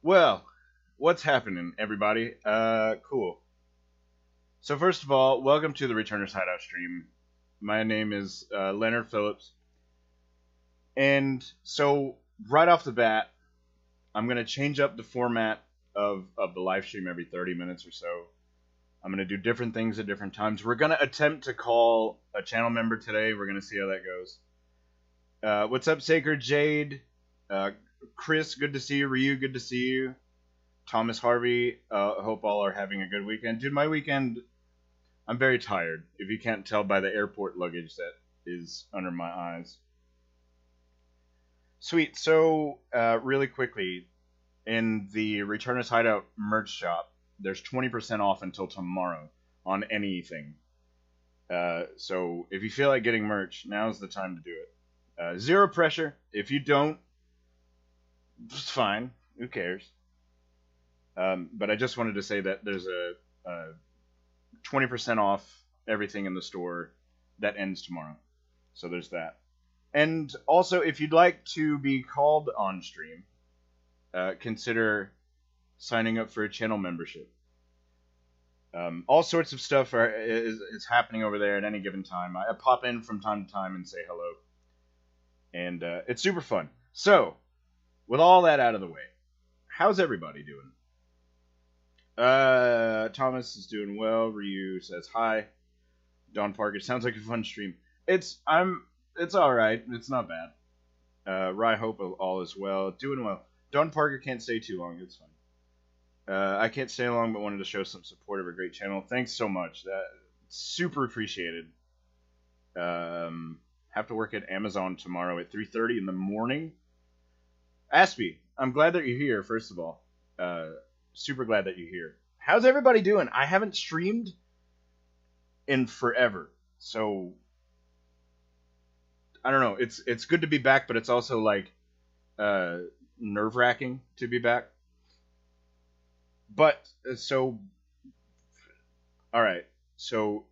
Well, what's happening, everybody? Cool. So first of all, welcome to the Returner's Hideout stream. My name is Lenard Phillips. And so, right off the bat, I'm going to change up the format of the live stream every 30 minutes or so. I'm going to do different things at different times. We're going to attempt to call a channel member today. We're going to see how that goes. What's up, Sacred Jade? Chris, good to see you. Ryu, good to see you. Thomas Harvey, hope all are having a good weekend. Dude, my weekend, I'm very tired, if you can't tell by the airport luggage that is under my eyes. Sweet, so really quickly, in the Returner's Hideout merch shop, there's 20% off until tomorrow on anything. So if you feel like getting merch, now's the time to do it. Zero pressure. If you don't, it's fine. Who cares? But I just wanted to say that there's a 20% off everything in the store that ends tomorrow. So there's that. And also, if you'd like to be called on stream, consider signing up for a channel membership. All sorts of stuff is happening over there at any given time. I pop in from time to time and say hello. And it's super fun. So, with all that out of the way, how's everybody doing? Thomas is doing well. Ryu says hi. Don Parker, sounds like a fun stream. It's alright. It's not bad. Rye hope all is well. Doing well. Don Parker can't stay too long. It's fine. I can't stay long, but wanted to show some support of a great channel. Thanks so much. That's super appreciated. Have to work at Amazon tomorrow at 3:30 in the morning. Aspie, I'm glad that you're here, first of all. Super glad that you're here. How's everybody doing? I haven't streamed in forever. So, I don't know. It's good to be back, but it's also like nerve-wracking to be back. But, so, alright. So,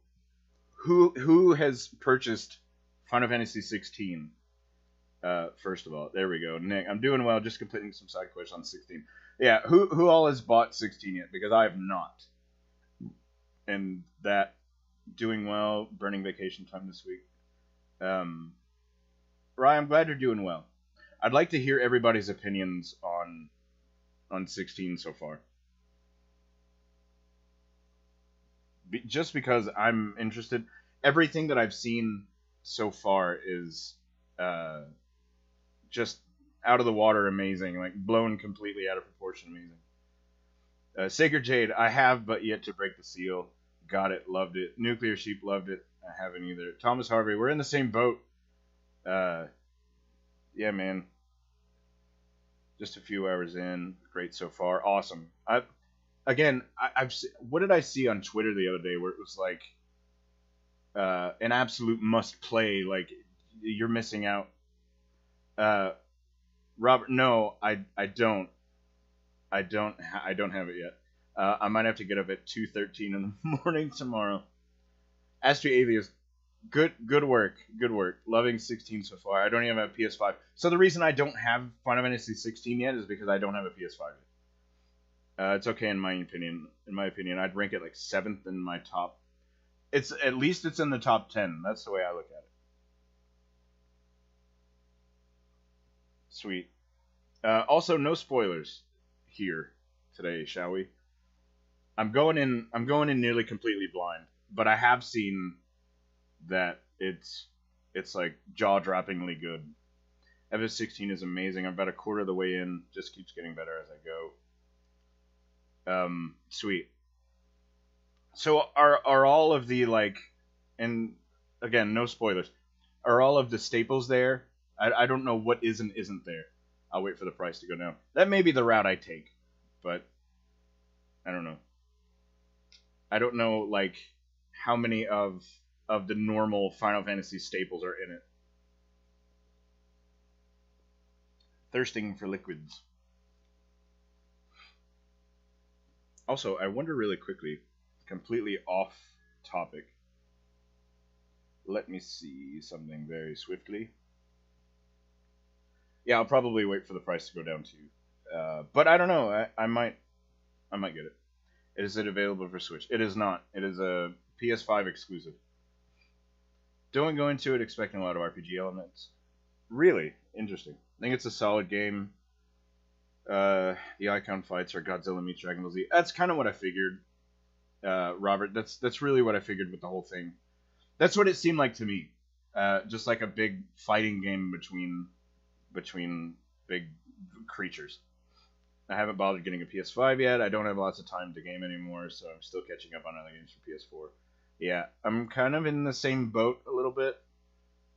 who has purchased Final Fantasy 16? First of all, there we go. Nick, I'm doing well, just completing some side quests on 16. Yeah, who all has bought 16 yet? Because I have not. And that, doing well, burning vacation time this week. Ryan, I'm glad you're doing well. I'd like to hear everybody's opinions on 16 so far. Just because I'm interested. Everything that I've seen so far is just out of the water amazing, like blown completely out of proportion amazing. Sacred Jade, I have but yet to break the seal. Got it, loved it. Nuclear Sheep, loved it. I haven't either. Thomas Harvey, we're in the same boat. Yeah, man. Just a few hours in. Great so far. Awesome. I've what did I see on Twitter the other day where it was like an absolute must play, like you're missing out. Robert, no, I don't have it yet. I might have to get up at 2:13 in the morning tomorrow. Astri Avius, good work. Loving 16 so far. I don't even have a PS5. So the reason I don't have Final Fantasy 16 yet is because I don't have a PS5 yet. It's okay in my opinion. In my opinion, I'd rank it like 7th in my top. At least it's in the top 10. That's the way I look at it. Sweet. Also, no spoilers here today, shall we? I'm going in nearly completely blind, but I have seen that it's like jaw-droppingly good. FF16 is amazing. I'm about a quarter of the way in. Just keeps getting better as I go. Sweet. So are all of the like, and again, no spoilers. Are all of the staples there? I don't know what is and isn't there. I'll wait for the price to go down. That may be the route I take, but I don't know. I don't know like how many of the normal Final Fantasy staples are in it. Thirsting for liquids. Also, I wonder really quickly, completely off topic. Let me see something very swiftly. Yeah, I'll probably wait for the price to go down too. But I don't know. I might get it. Is it available for Switch? It is not. It is a PS5 exclusive. Don't go into it expecting a lot of RPG elements. Really interesting. I think it's a solid game. The icon fights are Godzilla meets Dragon Ball Z. That's kind of what I figured, Robert. That's really what I figured with the whole thing. That's what it seemed like to me. Just like a big fighting game between big creatures. I haven't bothered getting a PS5 yet. I don't have lots of time to game anymore, so I'm still catching up on other games for PS4. Yeah, I'm kind of in the same boat a little bit.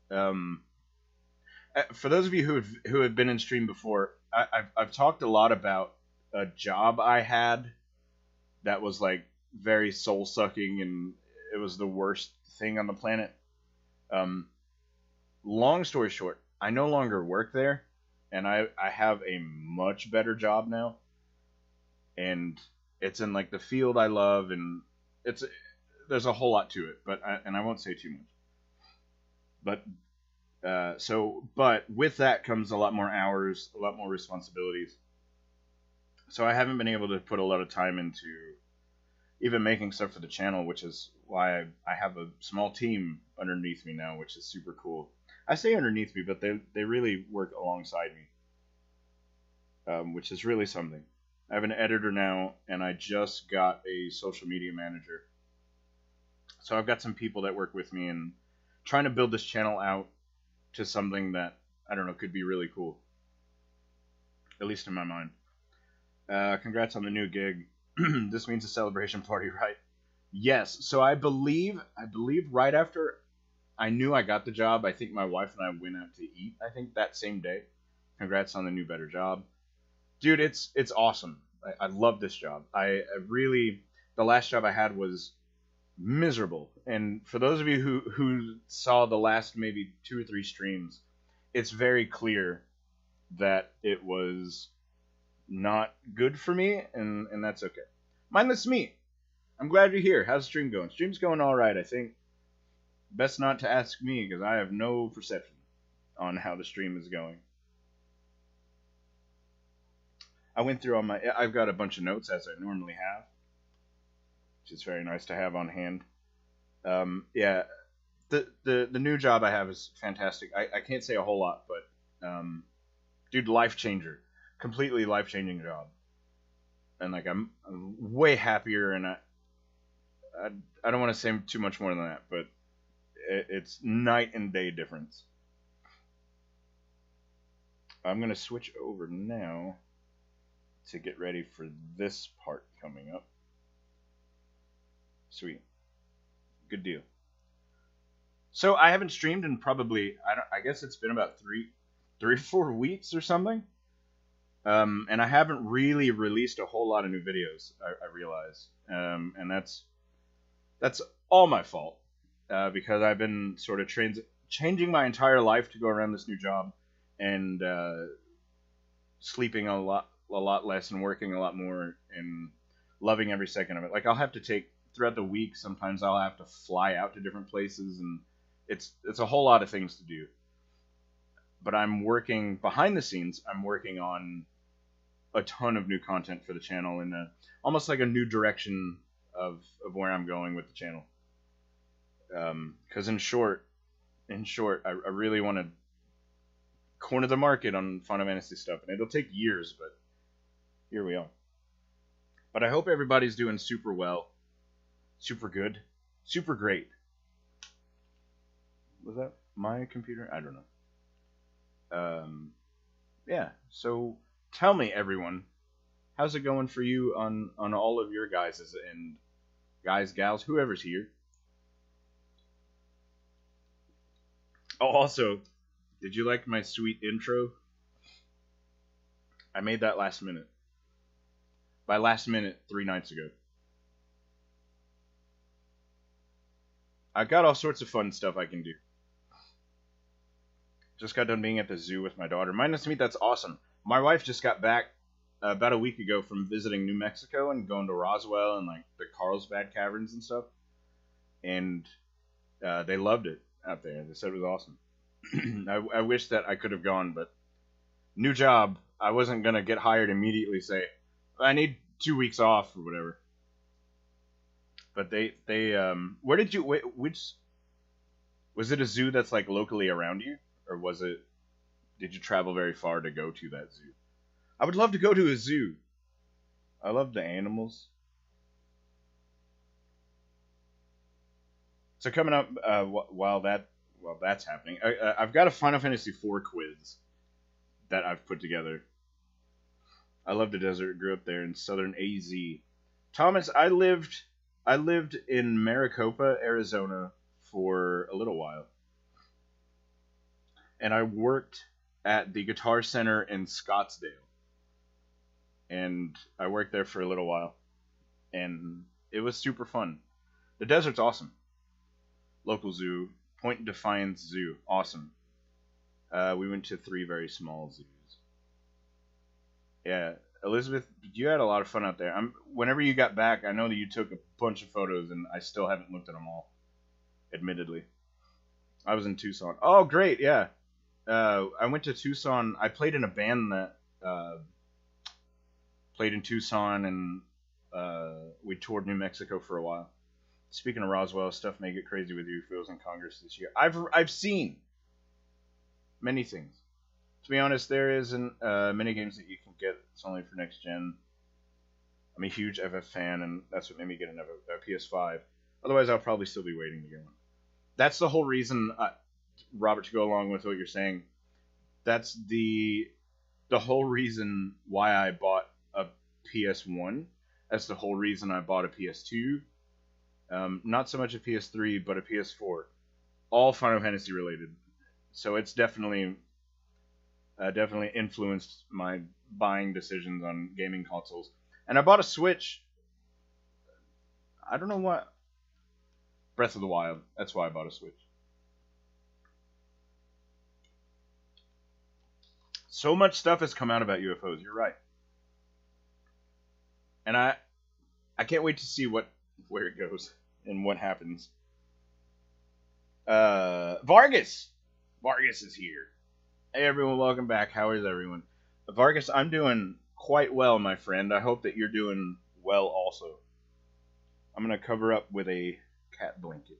For those of you who have been in stream before, I've talked a lot about a job I had that was like very soul sucking, and it was the worst thing on the planet. Long story short, I no longer work there, and I have a much better job now, and it's in like the field I love, and there's a whole lot to it, but I won't say too much. But with that comes a lot more hours, a lot more responsibilities. So I haven't been able to put a lot of time into even making stuff for the channel, which is why I have a small team underneath me now, which is super cool. I say underneath me, but they really work alongside me, which is really something. I have an editor now, and I just got a social media manager. So I've got some people that work with me and trying to build this channel out to something that, I don't know, could be really cool. At least in my mind. Congrats on the new gig. This means a celebration party, right? Yes. So I believe right after I knew I got the job, I think my wife and I went out to eat, I think that same day. Congrats on the new better job. Dude, it's awesome. I love this job. I really, the last job I had was miserable. And for those of you who saw the last maybe 2 or 3 streams, it's very clear that it was not good for me, and that's okay. Mindless me. I'm glad you're here. How's the stream going? Stream's going all right, I think. Best not to ask me, because I have no perception on how the stream is going. I went through all my... I've got a bunch of notes, as I normally have, which is very nice to have on hand. Yeah, the new job I have is fantastic. I can't say a whole lot, but dude, life changer, completely life changing job, and like I'm way happier, and I don't want to say too much more than that, but it's night and day difference. I'm gonna switch over now to get ready for this part coming up. Sweet. Good deal. So I haven't streamed in probably, I guess it's been about 3 or 4 weeks or something. And I haven't really released a whole lot of new videos, I realize. And that's all my fault. Because I've been sort of changing my entire life to go around this new job, and sleeping a lot less and working a lot more and loving every second of it. Like, I'll have to take, throughout the week, sometimes I'll have to fly out to different places, and it's a whole lot of things to do. But I'm working behind the scenes. I'm working on a ton of new content for the channel, and almost like a new direction of where I'm going with the channel. Because in short, I really want to corner the market on Final Fantasy stuff, and it'll take years, but here we are. But I hope everybody's doing super well, super good, super great. Was that my computer? I don't know. Yeah, so tell me, everyone, how's it going for you on all of your guys' and guys, gals, whoever's here? Oh, also, did you like my sweet intro? I made that last minute. By last minute, 3 nights ago. I've got all sorts of fun stuff I can do. Just got done being at the zoo with my daughter. Mindless Meat, that's awesome. My wife just got back about a week ago from visiting New Mexico and going to Roswell and like the Carlsbad Caverns and stuff. And they loved it out there. They said it was awesome. I wish that I could have gone, but new job, I wasn't gonna get hired immediately. Say, I need 2 weeks off or whatever. But they where did you which was it a zoo that's like locally around you, or did you travel very far to go to that zoo? I would love to go to a zoo. I love the animals. So coming up while that's happening, I've got a Final Fantasy IV quiz that I've put together. I love the desert. Grew up there in southern AZ. Thomas, I lived in Maricopa, Arizona for a little while. And I worked at the Guitar Center in Scottsdale. And I worked there for a little while. And it was super fun. The desert's awesome. Local zoo. Point Defiance Zoo. Awesome. We went to 3 very small zoos. Yeah, Elizabeth, you had a lot of fun out there. Whenever you got back, I know that you took a bunch of photos, and I still haven't looked at them all, admittedly. I was in Tucson. Oh, great, yeah. I went to Tucson. I played in a band that played in Tucson, and we toured New Mexico for a while. Speaking of Roswell, stuff may get crazy with UFOs in Congress this year. I've seen many things. To be honest, there isn't many games that you can get. It's only for next gen. I'm a huge FF fan, and that's what made me get a PS5. Otherwise, I'll probably still be waiting to get one. That's the whole reason, Robert, to go along with what you're saying. That's the whole reason why I bought a PS1. That's the whole reason I bought a PS2. Not so much a PS3, but a PS4. All Final Fantasy related. So it's definitely influenced my buying decisions on gaming consoles. And I bought a Switch. I don't know what. Breath of the Wild. That's why I bought a Switch. So much stuff has come out about UFOs. You're right. And I can't wait to see where it goes and what happens. Vargas is here. Hey everyone, welcome back. How is everyone? Vargas, I'm doing quite well, my friend. I hope that you're doing well also. I'm going to cover up with a cat blanket.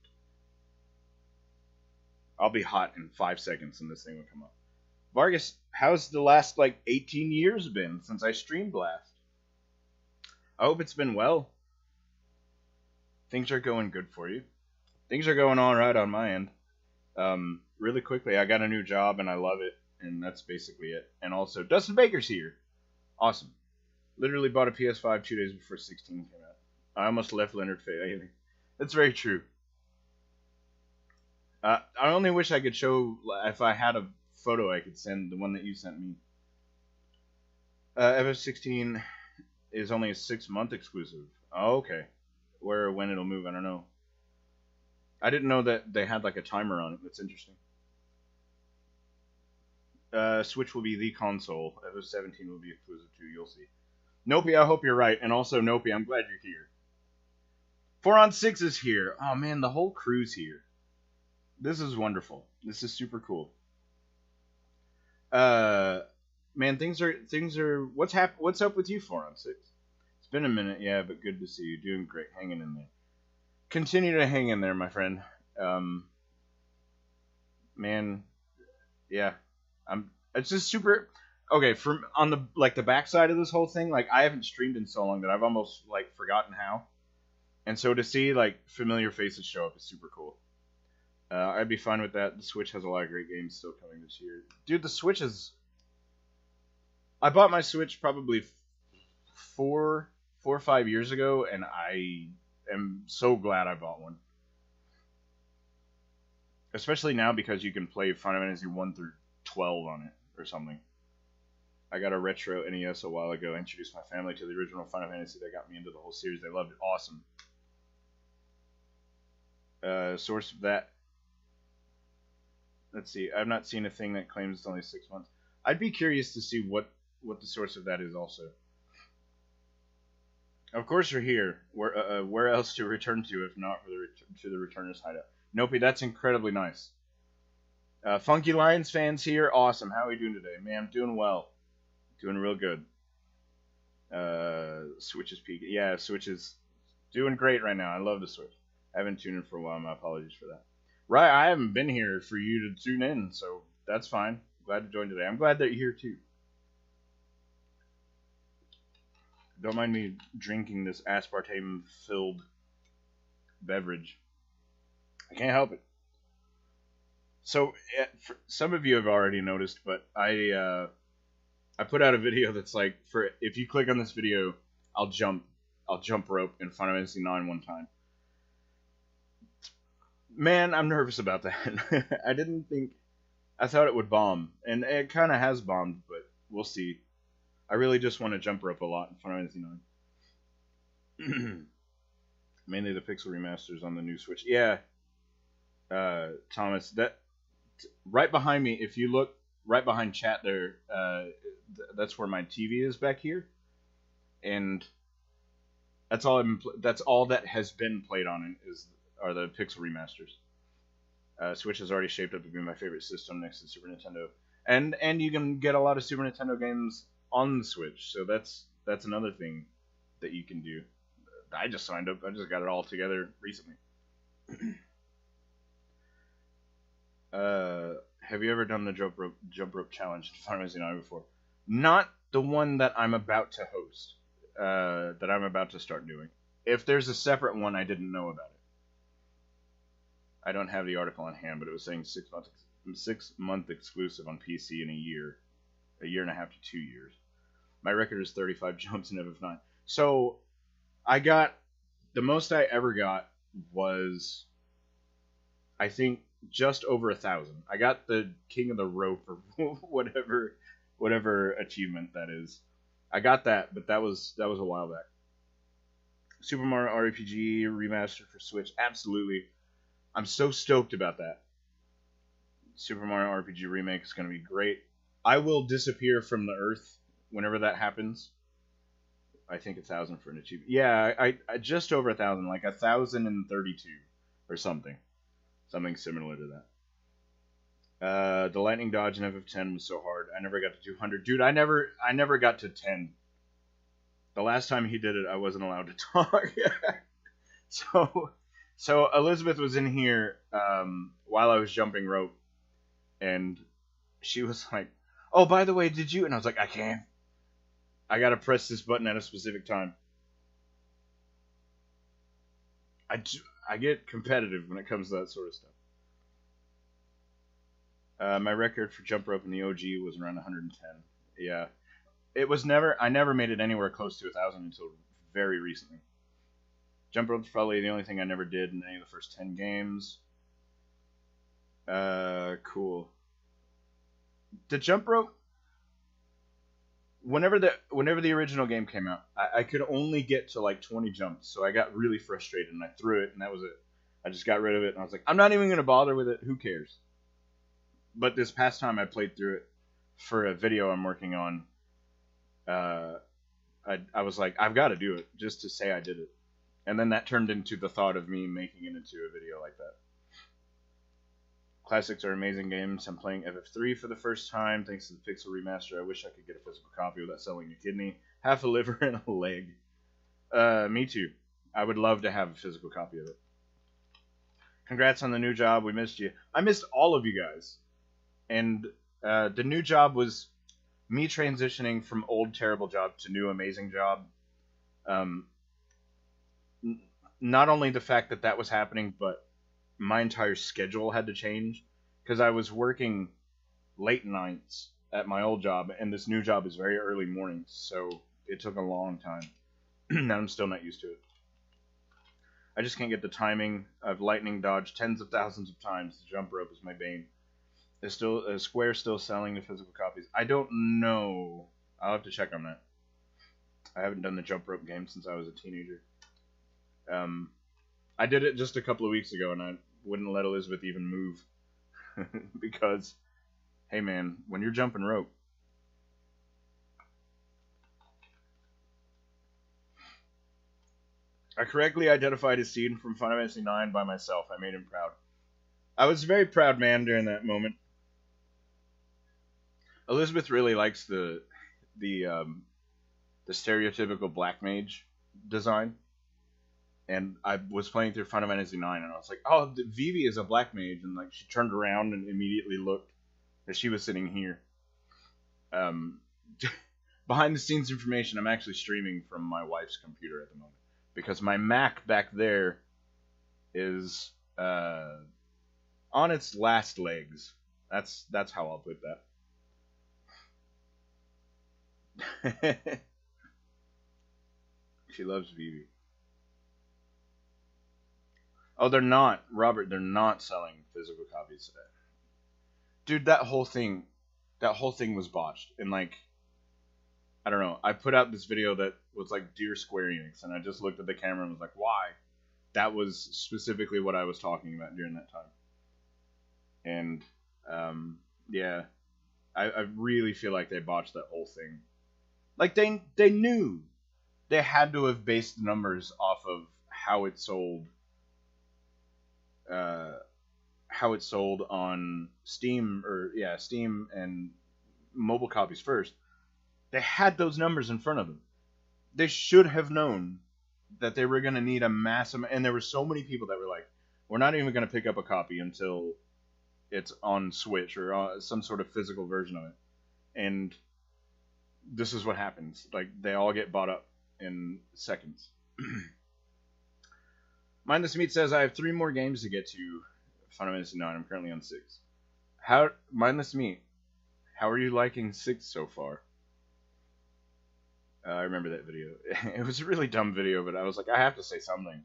I'll be hot in 5 seconds and this thing will come up. Vargas, how's the last 18 years been since I streamed last? I hope it's been well. Things are going good for you. Things are going all right on my end. Really quickly, I got a new job and I love it, and that's basically it. And also, Dustin Baker's here. Awesome. Literally bought a PS5 2 days before 16 came out. I almost left Lenard failing. That's very true. I only wish I could show, if I had a photo I could send, the one that you sent me. FF16 is only a 6-month exclusive. Oh, okay. Where or when it'll move, I don't know. I didn't know that they had a timer on it. That's interesting. Switch will be the console. FF17 will be exclusive too. You'll see. Nope, I hope you're right. And also, Nope, I'm glad you're here. 4 on 6 is here. Oh man, the whole crew's here. This is wonderful. This is super cool. Man, things are. What's up with you, 4 on 6? It's been a minute, yeah, but good to see you. Doing great, hanging in there. Continue to hang in there, my friend. Man, yeah, it's just super. Okay, on the backside of this whole thing, I haven't streamed in so long that I've almost forgotten how. And so to see familiar faces show up is super cool. I'd be fine with that. The Switch has a lot of great games still coming this year. Dude, the Switch is. I bought my Switch probably 4 or 5 years ago, and I am so glad I bought one. Especially now because you can play Final Fantasy 1 through 12 on it or something. I got a retro NES a while ago. I introduced my family to the original Final Fantasy that got me into the whole series. They loved it. Awesome. Source of that. Let's see. I've not seen a thing that claims it's only 6 months. I'd be curious to see what the source of that is also. Of course you're here. Where else to return to if not for the Returner's Hideout? Nope, that's incredibly nice. Funky Lions fans here. Awesome. How are we doing today? Man, I'm doing well. Doing real good. Switch is peaking. Yeah, Switch is doing great right now. I love the Switch. I haven't tuned in for a while. My apologies for that. Right, I haven't been here for you to tune in, so that's fine. Glad to join today. I'm glad that you're here too. Don't mind me drinking this aspartame-filled beverage. I can't help it. So, some of you have already noticed, but I put out a video that's like, if you click on this video, I'll jump rope in Final Fantasy IX one time. Man, I'm nervous about that. I thought it would bomb, and it kind of has bombed, but we'll see. I really just want to jump rope a lot in Final Fantasy IX. Mainly the pixel remasters on the new Switch. Yeah, Thomas, that right behind me, if you look right behind chat there, that's where my TV is back here, and that's all that has been played on it are the pixel remasters. Switch has already shaped up to be my favorite system next to Super Nintendo, and you can get a lot of Super Nintendo games on the Switch, so that's another thing that you can do. I just signed up. I just got it all together recently. Have you ever done the jump rope challenge in Final Fantasy IX before? Not the one that I'm about to host. That I'm about to start doing. If there's a separate one, I didn't know about it. I don't have the article on hand, but it was saying 6-month exclusive on PC in a year and a half to 2 years. My record is 35 jumps in FF9. So the most I ever got was, I think, just over 1,000. I got the King of the Rope or whatever achievement that is. I got that, but that was a while back. Super Mario RPG remaster for Switch, absolutely. I'm so stoked about that. Super Mario RPG remake is going to be great. I will disappear from the Earth whenever that happens. I think 1,000 for an achievement. Yeah, I just over 1,000, like 1,032 or something similar to that. The lightning dodge in FF10 was so hard. I never got to 200. Dude, I never got to 10. The last time he did it, I wasn't allowed to talk. So Elizabeth was in here while I was jumping rope, and she was like, "Oh, by the way, did you?" And I was like, "I can't. I gotta press this button at a specific time." I get competitive when it comes to that sort of stuff. My record for jump rope in the OG was around 110. Yeah, I never made it anywhere close to 1,000 until very recently. Jump rope's probably the only thing I never did in any of the first 10 games. Cool. The jump rope, whenever the original game came out, I could only get to like 20 jumps, so I got really frustrated and I threw it, and that was it. I just got rid of it, and I was like, I'm not even going to bother with it. Who cares? But this past time I played through it for a video I'm working on. I was like, I've got to do it just to say I did it. And then that turned into the thought of me making it into a video like that. Classics are amazing games. I'm playing FF3 for the first time thanks to the Pixel Remaster. I wish I could get a physical copy without selling a kidney, half a liver, and a leg. Me too. I would love to have a physical copy of it. Congrats on the new job. We missed you. I missed all of you guys. And the new job was me transitioning from old terrible job to new amazing job. Not only the fact that was happening, but my entire schedule had to change because I was working late nights at my old job, and this new job is very early mornings, so it took a long time. And I'm still not used to it. I just can't get the timing. I've lightning dodged tens of thousands of times. The jump rope is my bane. Is Square still selling the physical copies? I don't know. I'll have to check on that. I haven't done the jump rope game since I was a teenager. I did it just a couple of weeks ago, and I wouldn't let Elizabeth even move. Because, hey man, when you're jumping rope, I correctly identified a scene from Final Fantasy IX by myself. I made him proud. I was a very proud man during that moment. Elizabeth really likes the the stereotypical black mage design, and I was playing through Final Fantasy IX, and I was like, "Oh, Vivi is a black mage," and like she turned around and immediately looked, and she was sitting here. Behind the scenes information, I'm actually streaming from my wife's computer at the moment because my Mac back there is on its last legs. That's how I'll put that. She loves Vivi. Oh, they're not, Robert. They're not selling physical copies today, dude. That whole thing was botched. And like, I don't know. I put out this video that was like, "Dear Square Enix," and I just looked at the camera and was like, "Why?" That was specifically what I was talking about during that time. And yeah, I really feel like they botched that whole thing. Like they knew they had to have based the numbers off of how it sold on Steam, or Steam and mobile copies first. They had those numbers in front of them. They should have known that they were going to need a massive, and there were so many people that were like, "We're not even going to pick up a copy until it's on Switch or some sort of physical version of it." And this is what happens. Like, they all get bought up in seconds. Mindless Meat says, "I have 3 more games to get to Final Fantasy IX. I'm currently on 6. Mindless Meat, how are you liking 6 so far?" I remember that video. It was a really dumb video, but I was like, I have to say something.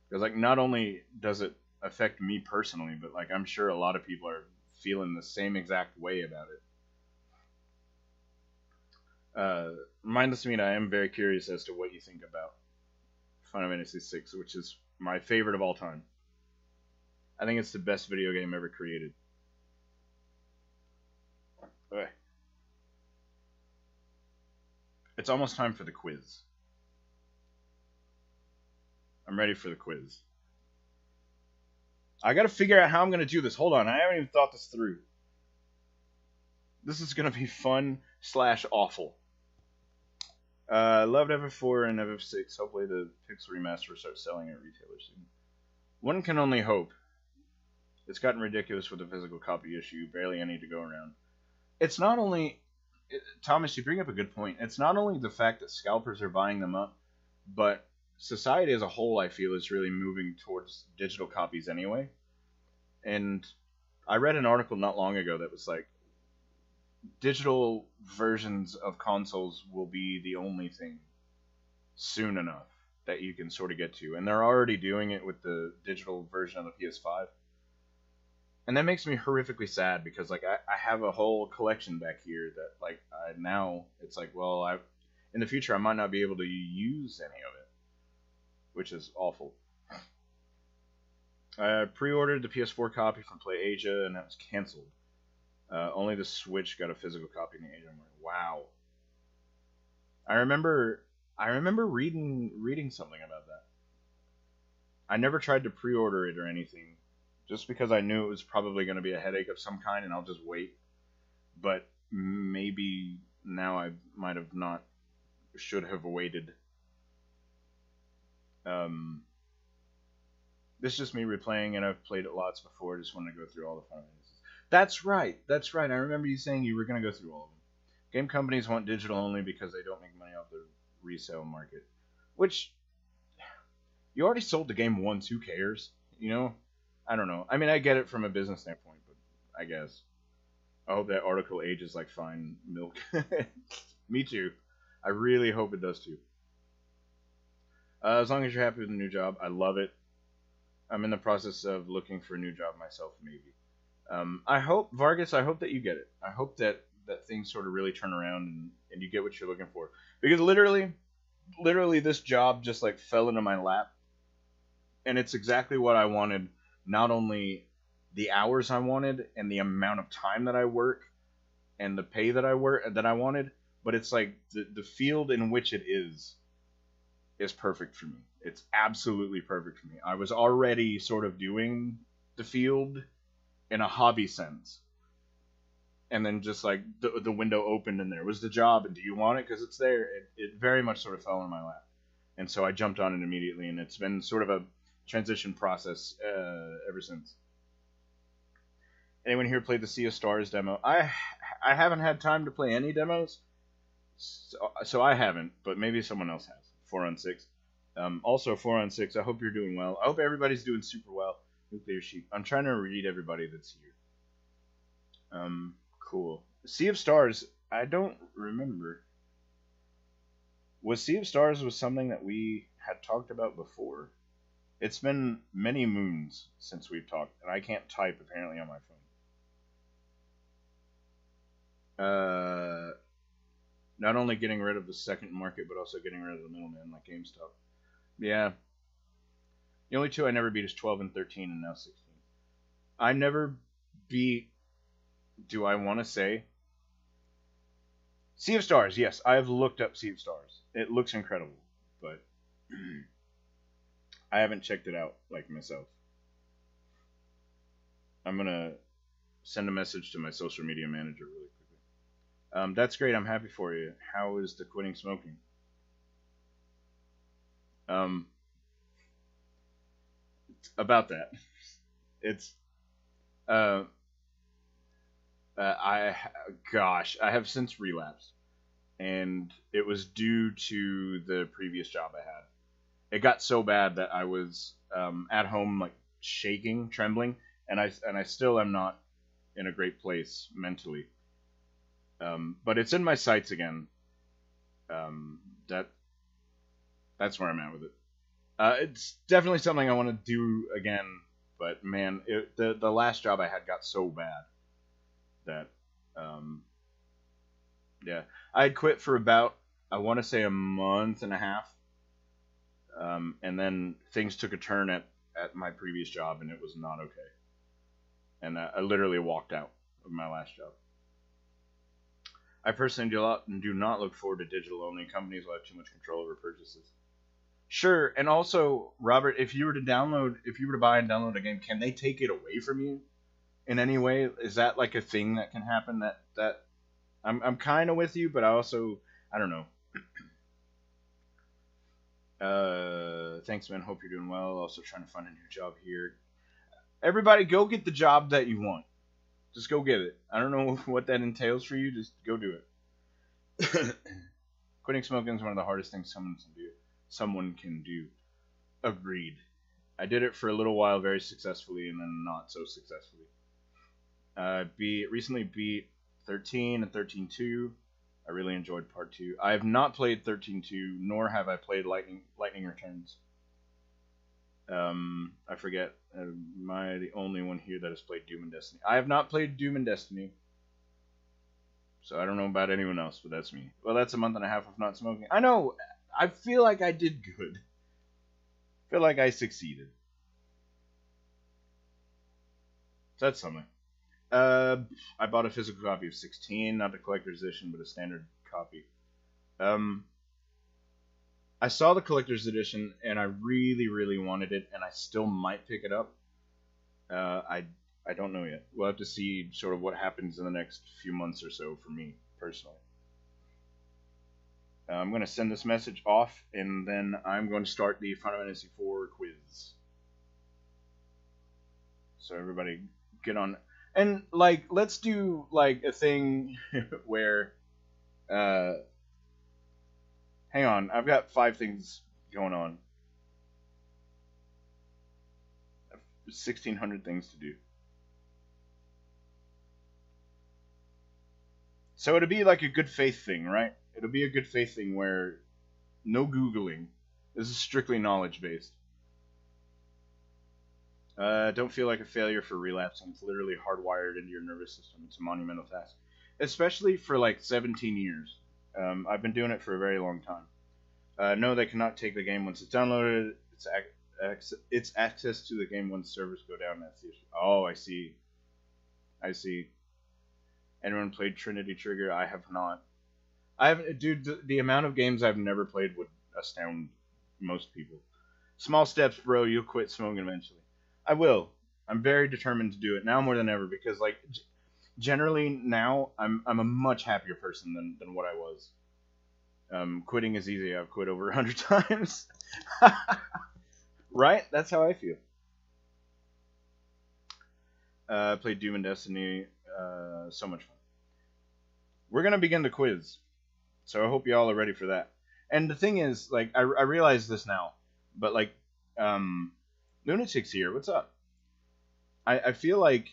Because, like, not only does it affect me personally, but, like, I'm sure a lot of people are feeling the same exact way about it. Mindless Meat, I am very curious as to what you think about Final Fantasy VI, which is my favorite of all time. I think it's the best video game ever created. Okay. It's almost time for the quiz. I'm ready for the quiz. I gotta figure out how I'm gonna do this. Hold on, I haven't even thought this through. This is gonna be fun / awful. Loved FF4 and FF6. Hopefully the Pixel Remaster will start selling at retailers soon. One can only hope. It's gotten ridiculous with the physical copy issue. Barely any to go around. It's not only... Thomas, you bring up a good point. It's not only the fact that scalpers are buying them up, but society as a whole, I feel, is really moving towards digital copies anyway. And I read an article not long ago that was like, digital versions of consoles will be the only thing soon enough that you can sort of get to. And they're already doing it with the digital version of the PS5. And that makes me horrifically sad because, like, I have a whole collection back here that, like, now it's like, well, in the future I might not be able to use any of it, which is awful. I pre-ordered the PS4 copy from Play Asia, and that was canceled. Only the Switch got a physical copy in Asia. I'm like, wow. I remember reading something about that. I never tried to pre-order it or anything, just because I knew it was probably going to be a headache of some kind, and I'll just wait. But maybe now I might have not, should have waited. This is just me replaying, and I've played it lots before. Just want to go through all the Final Fantasies. That's right. I remember you saying you were going to go through all of them. Game companies want digital only because they don't make money off the resale market. Which, you already sold the game once, who cares? You know? I don't know. I mean, I get it from a business standpoint, but I guess. I hope that article ages like fine milk. Me too. I really hope it does too. As long as you're happy with the new job, I love it. I'm in the process of looking for a new job myself, maybe. I hope, Vargas, I hope that you get it. I hope that things sort of really turn around and you get what you're looking for. Because literally this job just like fell into my lap. And it's exactly what I wanted. Not only the hours I wanted and the amount of time that I work and the pay that I wanted, but it's like the field in which it is perfect for me. It's absolutely perfect for me. I was already sort of doing the field in a hobby sense. and then just like the window opened and there was the job, and do you want it because it's there? It very much sort of fell in my lap, and so I jumped on it immediately, and it's been sort of a transition process ever since. Anyone here played the Sea of Stars demo? I haven't had time to play any demos, so I haven't, but maybe someone else has. 4 on 6. Also 4 on 6. I hope you're doing well. I hope everybody's doing super well. Nuclear Sheep. I'm trying to read everybody that's here. Cool. Sea of Stars. I don't remember. Sea of Stars was something that we had talked about before. It's been many moons since we've talked, and I can't type apparently on my phone. Not only getting rid of the second market, but also getting rid of the middleman like GameStop. Yeah. The only two I never beat is 12 and 13, and now 16. I never beat, do I want to say? Sea of Stars, yes. I have looked up Sea of Stars. It looks incredible, but I haven't checked it out like myself. I'm going to send a message to my social media manager really quickly. That's great. I'm happy for you. How is the quitting smoking? About that. It's I have since relapsed, and it was due to the previous job I had. It got so bad that I was at home like shaking, trembling, and I still am not in a great place mentally. But it's in my sights again. That's where I'm at with it. It's definitely something I want to do again, but man, the last job I had got so bad that, yeah, I had quit for about, I want to say, a month and a half, and then things took a turn at my previous job, and it was not okay, and I literally walked out of my last job. I personally do not look forward to digital-only. Companies will have too much control over purchases. Sure, and also, Robert, if you were to buy and download a game, can they take it away from you in any way? Is that like a thing that can happen? That I'm kind of with you, but I don't know. Thanks, man. Hope you're doing well. Also trying to find a new job here. Everybody, go get the job that you want. Just go get it. I don't know what that entails for you. Just go do it. Quitting smoking is one of the hardest things someone can do. Agreed. I did it for a little while very successfully, and then not so successfully. Recently beat 13 and 13.2. I really enjoyed part 2. I have not played 13.2, nor have I played Lightning Returns. I forget. Am I the only one here that has played Doom and Destiny? I have not played Doom and Destiny, so I don't know about anyone else, but that's me. Well, that's a month and a half of not smoking. I know. I feel like I did good. I feel like I succeeded. So that's something. I bought a physical copy of 16, not the collector's edition, but a standard copy. I saw the collector's edition, and I really, really wanted it, and I still might pick it up. I don't know yet. We'll have to see sort of what happens in the next few months or so for me, personally. I'm going to send this message off, and then I'm going to start the Final Fantasy IV quiz. So everybody get on. And, like, let's do, like, a thing where, hang on, I've got 5 things going on. I have 1,600 things to do. So it'd be like a good faith thing, right? It'll be a good faith thing where no Googling. This is strictly knowledge-based. Don't feel like a failure for relapsing. It's literally hardwired into your nervous system. It's a monumental task. Especially for like 17 years. I've been doing it for a very long time. No, they cannot take the game once it's downloaded. It's access to the game once servers go down. That's the issue. Oh, I see. I see. Anyone played Trinity Trigger? I have not. I haven't, dude. The amount of games I've never played would astound most people. Small steps, bro. You'll quit smoking eventually. I will. I'm very determined to do it now more than ever because, like, generally now I'm a much happier person than what I was. Quitting is easy. I've quit over 100 times. Right? That's how I feel. Played Doom and Destiny. So much fun. We're gonna begin the quiz, so I hope y'all are ready for that. And the thing is, like, I realize this now, but like, Lunatic's here. What's up? I feel like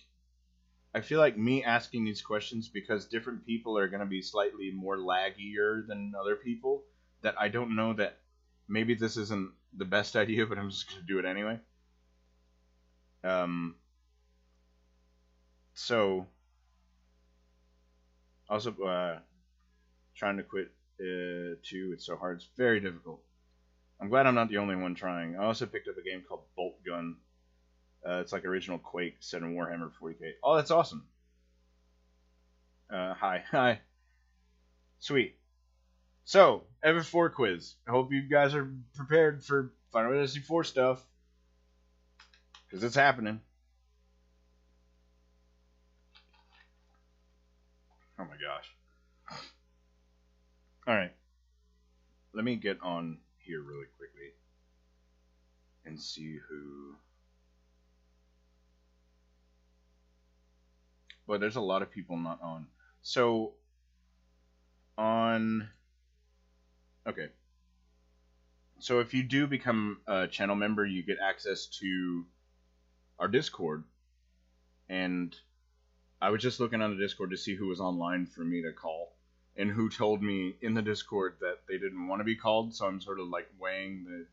me asking these questions, because different people are gonna be slightly more laggier than other people, that I don't know that maybe this isn't the best idea, but I'm just gonna do it anyway. So also trying to quit too. It's so hard. It's very difficult. I'm glad I'm not the only one trying. I also picked up a game called Bolt Gun. It's like original Quake set in Warhammer 40k. Oh, that's awesome. Hi. Sweet. So, Ever 4 quiz. I hope you guys are prepared for Final Fantasy 4 stuff, because it's happening. Oh my gosh. Alright. Let me get on here really quickly and see who... But there's a lot of people not on. So, okay. So if you do become a channel member, you get access to our Discord. And I was just looking on the Discord to see who was online for me to call, and who told me in the Discord that they didn't want to be called. So I'm sort of like weighing the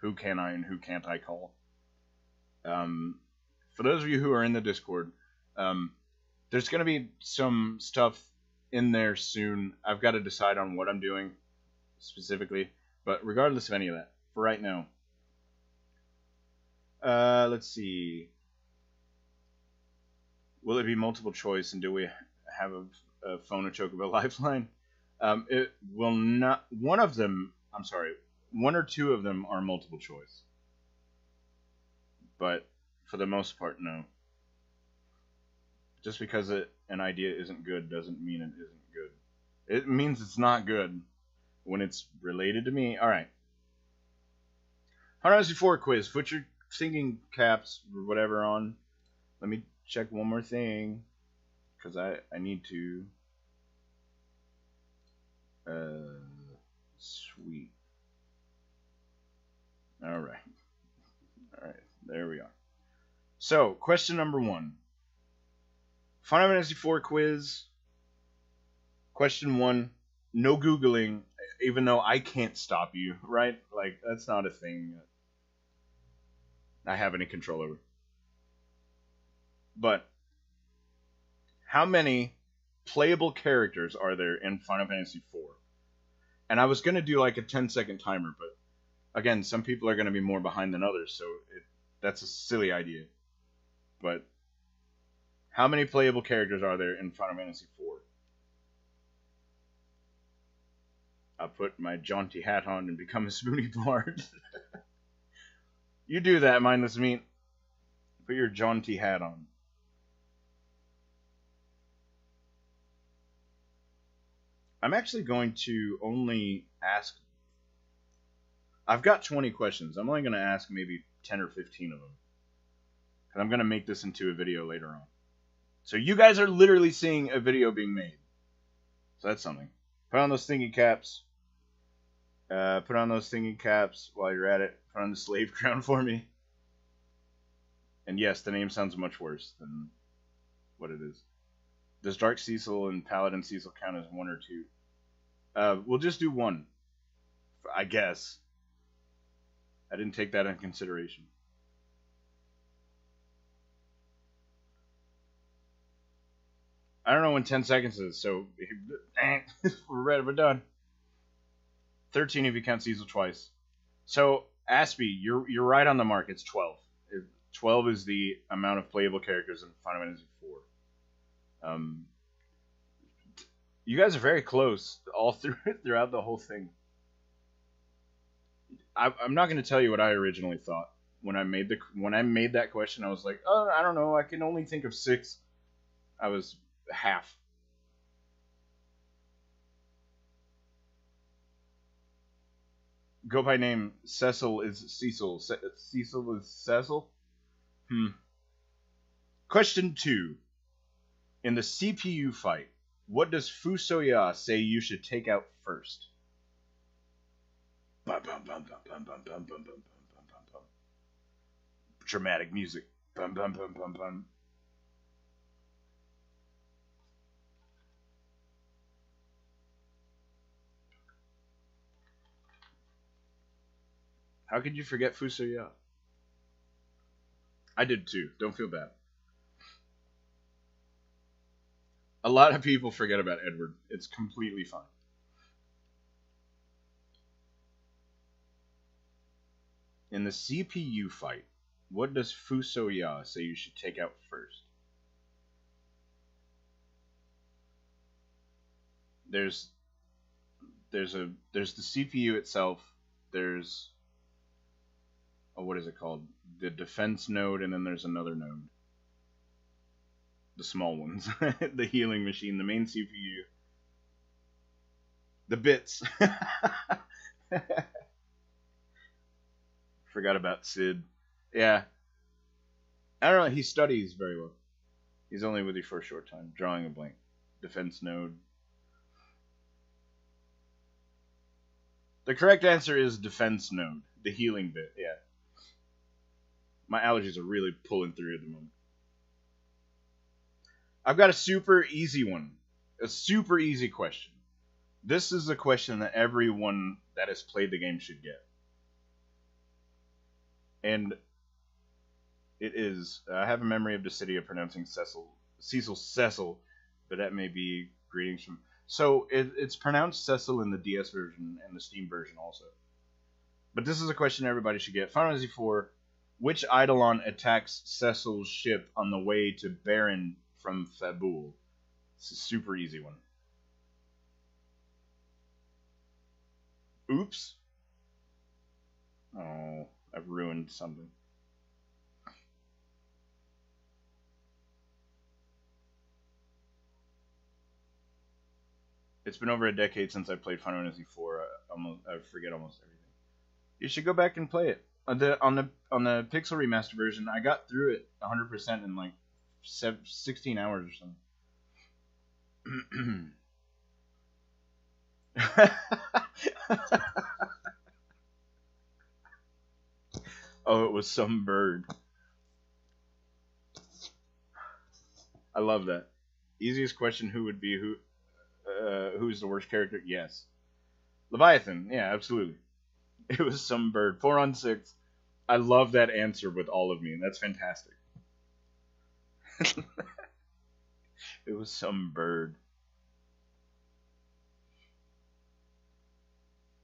who can I and who can't I call. For those of you who are in the Discord, there's going to be some stuff in there soon. I've got to decide on what I'm doing specifically, but regardless of any of that, for right now, let's see. Will it be multiple choice, and do we have a phone a chocobo lifeline? It will not. One of them, I'm sorry, one or two of them are multiple choice, but for the most part, no. Just because an idea isn't good doesn't mean it isn't good. It means it's not good when it's related to me. Alright. Final Fantasy 4 quiz. Put your thinking caps or whatever on. Let me check one more thing, because I need to. Sweet. Alright. Alright. There we are. So, question number 1. Final Fantasy 4 quiz. Question 1. No Googling, even though I can't stop you, right? Like, that's not a thing I have any control over. But, how many playable characters are there in Final Fantasy 4? And I was going to do like a 10-second timer, but again, some people are going to be more behind than others, so that's a silly idea. But how many playable characters are there in Final Fantasy 4? I'll put my jaunty hat on and become a spoony bard. You do that, mindless meat. Put your jaunty hat on. I'm actually going to only ask... I've got 20 questions. I'm only going to ask maybe 10 or 15 of them, because I'm going to make this into a video later on. So you guys are literally seeing a video being made. So that's something. Put on those thinking caps. Put on those thinking caps while you're at it. Put on the slave crown for me. And yes, the name sounds much worse than what it is. Does Dark Cecil and Paladin Cecil count as 1 or 2? We'll just do 1, I guess. I didn't take that into consideration. I don't know when 10 seconds is, so we're done. 13 if you count Cecil twice. So, Aspie, you're right on the mark. It's 12. 12 is the amount of playable characters in Final Fantasy 4. You guys are very close all throughout the whole thing. I'm not going to tell you what I originally thought when I made that question. I was like, oh, I don't know. I can only think of 6. I was half. Go by name. Cecil is Cecil. Cecil is Cecil? Question 2. In the CPU fight, what does Fusoya say you should take out first? Bum, bum, bum, bum, bum, bum, bum, bum, bum, bum, bum, bum. Dramatic music. Bum, bum, bum, bum, bum. How could you forget Fusoya? I did too. Don't feel bad. A lot of people forget about Edward. It's completely fine. In the CPU fight, what does Fusoya say you should take out first? There's the CPU itself. There's what is it called? The defense node, and then there's another node. The small ones. The healing machine, the main CPU. The bits. Forgot about Sid. Yeah. I don't know, he studies very well. He's only with you for a short time. Drawing a blank. Defense node. The correct answer is defense node. The healing bit, yeah. My allergies are really pulling through at the moment. I've got a super easy one. A super easy question. This is a question that everyone that has played the game should get. And it is, I have a memory of Decidia pronouncing Cecil, but that may be greetings from... So, it's pronounced Cecil in the DS version and the Steam version also. But this is a question everybody should get. Final Fantasy IV, which Eidolon attacks Cecil's ship on the way to Baron from Fabul? It's a super easy one. Oops. Oh, I've ruined something. It's been over a decade since I played Final Fantasy IV. I forget almost everything. You should go back and play it. On the Pixel Remaster version, I got through it 100% in like 16 hours or something. Oh, it was some bird. I love that. Easiest question: who's the worst character? Yes, Leviathan. Yeah, absolutely. It was some bird. 4 on 6. I love that answer with all of me. That's fantastic. It was some bird.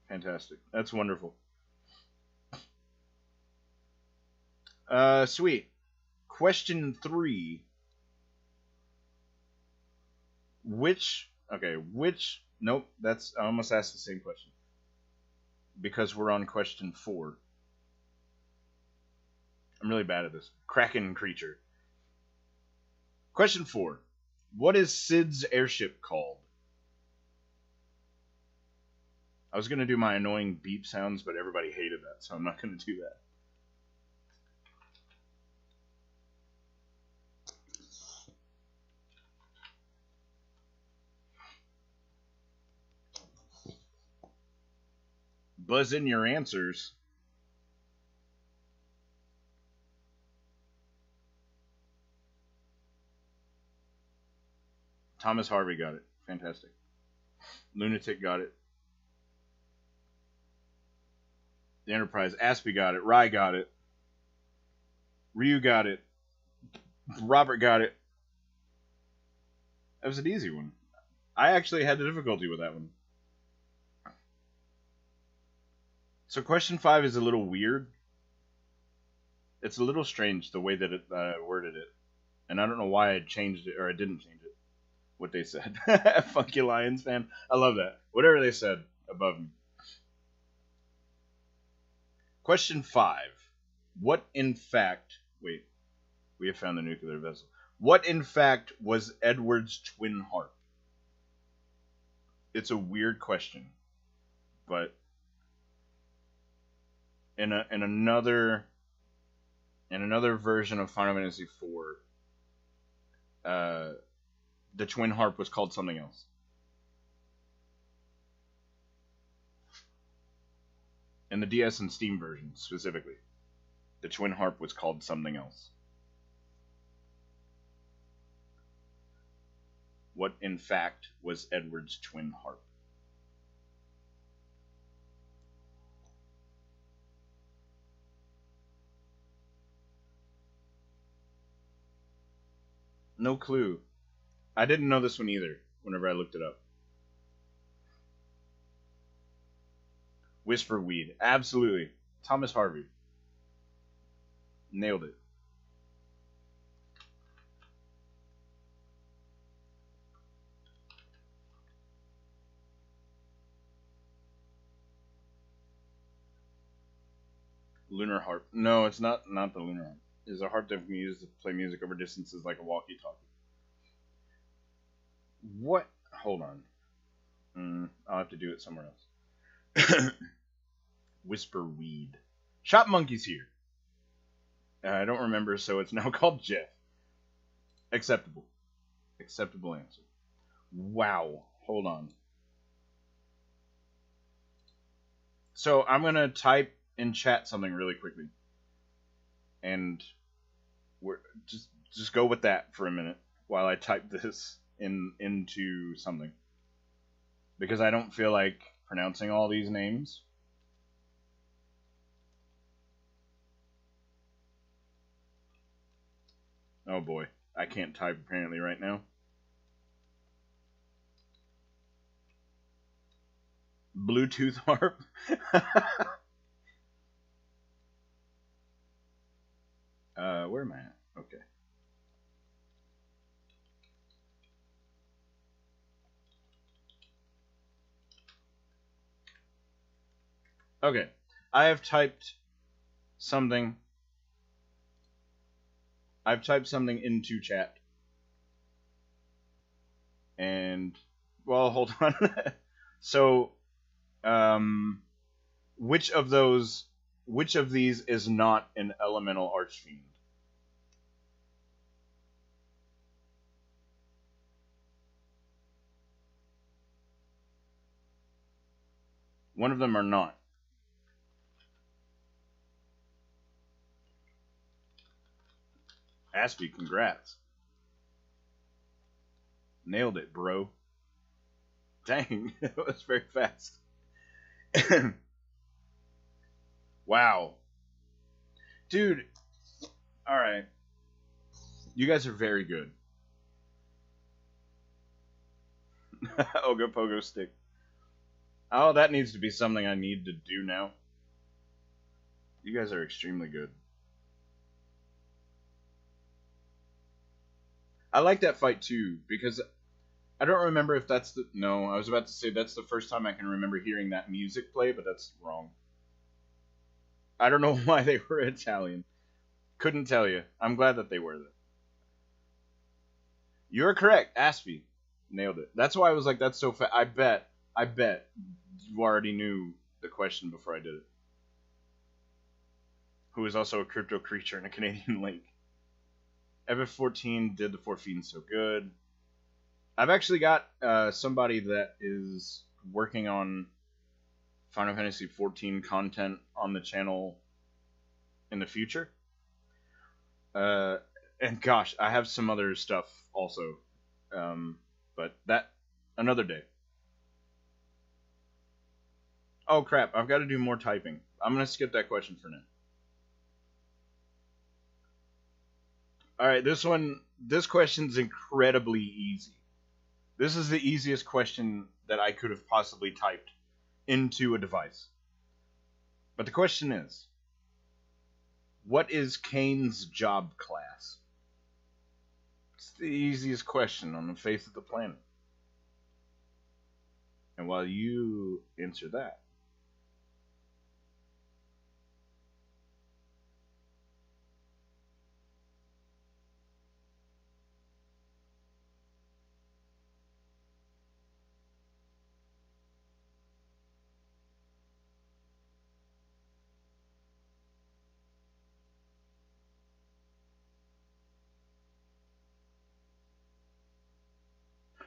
Fantastic. That's wonderful. Sweet. Question 3. Nope, I almost asked the same question. Because we're on question 4. I'm really bad at this. Kraken creature. Question 4. What is Sid's airship called? I was going to do my annoying beep sounds, but everybody hated that, so I'm not going to do that. Buzz in your answers. Thomas Harvey got it. Fantastic. Lunatic got it. The Enterprise. Aspie got it. Rai got it. Ryu got it. Robert got it. That was an easy one. I actually had the difficulty with that one. So question 5 is a little weird. It's a little strange the way that I worded it. And I don't know why I changed it, or I didn't change it. What they said. Funky Lions fan. I love that. Whatever they said above me. Question 5. What in fact... Wait. We have found the nuclear vessel. What, in fact, was Edward's twin harp? It's a weird question, but in another version of Final Fantasy IV, the twin harp was called something else. In the DS and Steam version, specifically, the twin harp was called something else. What, in fact, was Edward's twin harp? No clue. I didn't know this one either whenever I looked it up. Whisperweed. Absolutely. Thomas Harvey. Nailed it. Lunar harp. No, it's not the lunar harp. It's a harp that can be used to play music over distances like a walkie-talkie. What? Hold on. I'll have to do it somewhere else. Whisperweed. Shop Monkey's here. I don't remember, so it's now called Jeff. Acceptable. Acceptable answer. Wow. Hold on. So I'm going to type in chat something really quickly. And we're just go with that for a minute while I type this into something. Because I don't feel like pronouncing all these names. Oh boy, I can't type apparently right now. Bluetooth harp. Where am I at? Okay. Okay, I have typed something. I've typed something into chat. And, well, hold on. So, which of these is not an elemental archfiend? One of them are not. Aspie, congrats. Nailed it, bro. Dang, that was very fast. Wow. Dude, alright. You guys are very good. Oga Pogo Stick. Oh, that needs to be something I need to do now. You guys are extremely good. I like that fight too, because I don't remember if that's the... No, I was about to say that's the first time I can remember hearing that music play, but that's wrong. I don't know why they were Italian. Couldn't tell you. I'm glad that they were that. You're correct, Aspie. Nailed it. That's why I was like, that's so fast. I bet you already knew the question before I did it. Who is also a crypto creature in a Canadian lake. FF14 did the 4 Fiends so good. I've actually got somebody that is working on Final Fantasy XIV content on the channel in the future. And gosh, I have some other stuff also. But that, another day. Oh crap, I've got to do more typing. I'm going to skip that question for now. Alright, this question's incredibly easy. This is the easiest question that I could have possibly typed into a device. But the question is, what is Kane's job class? It's the easiest question on the face of the planet. And while you answer that,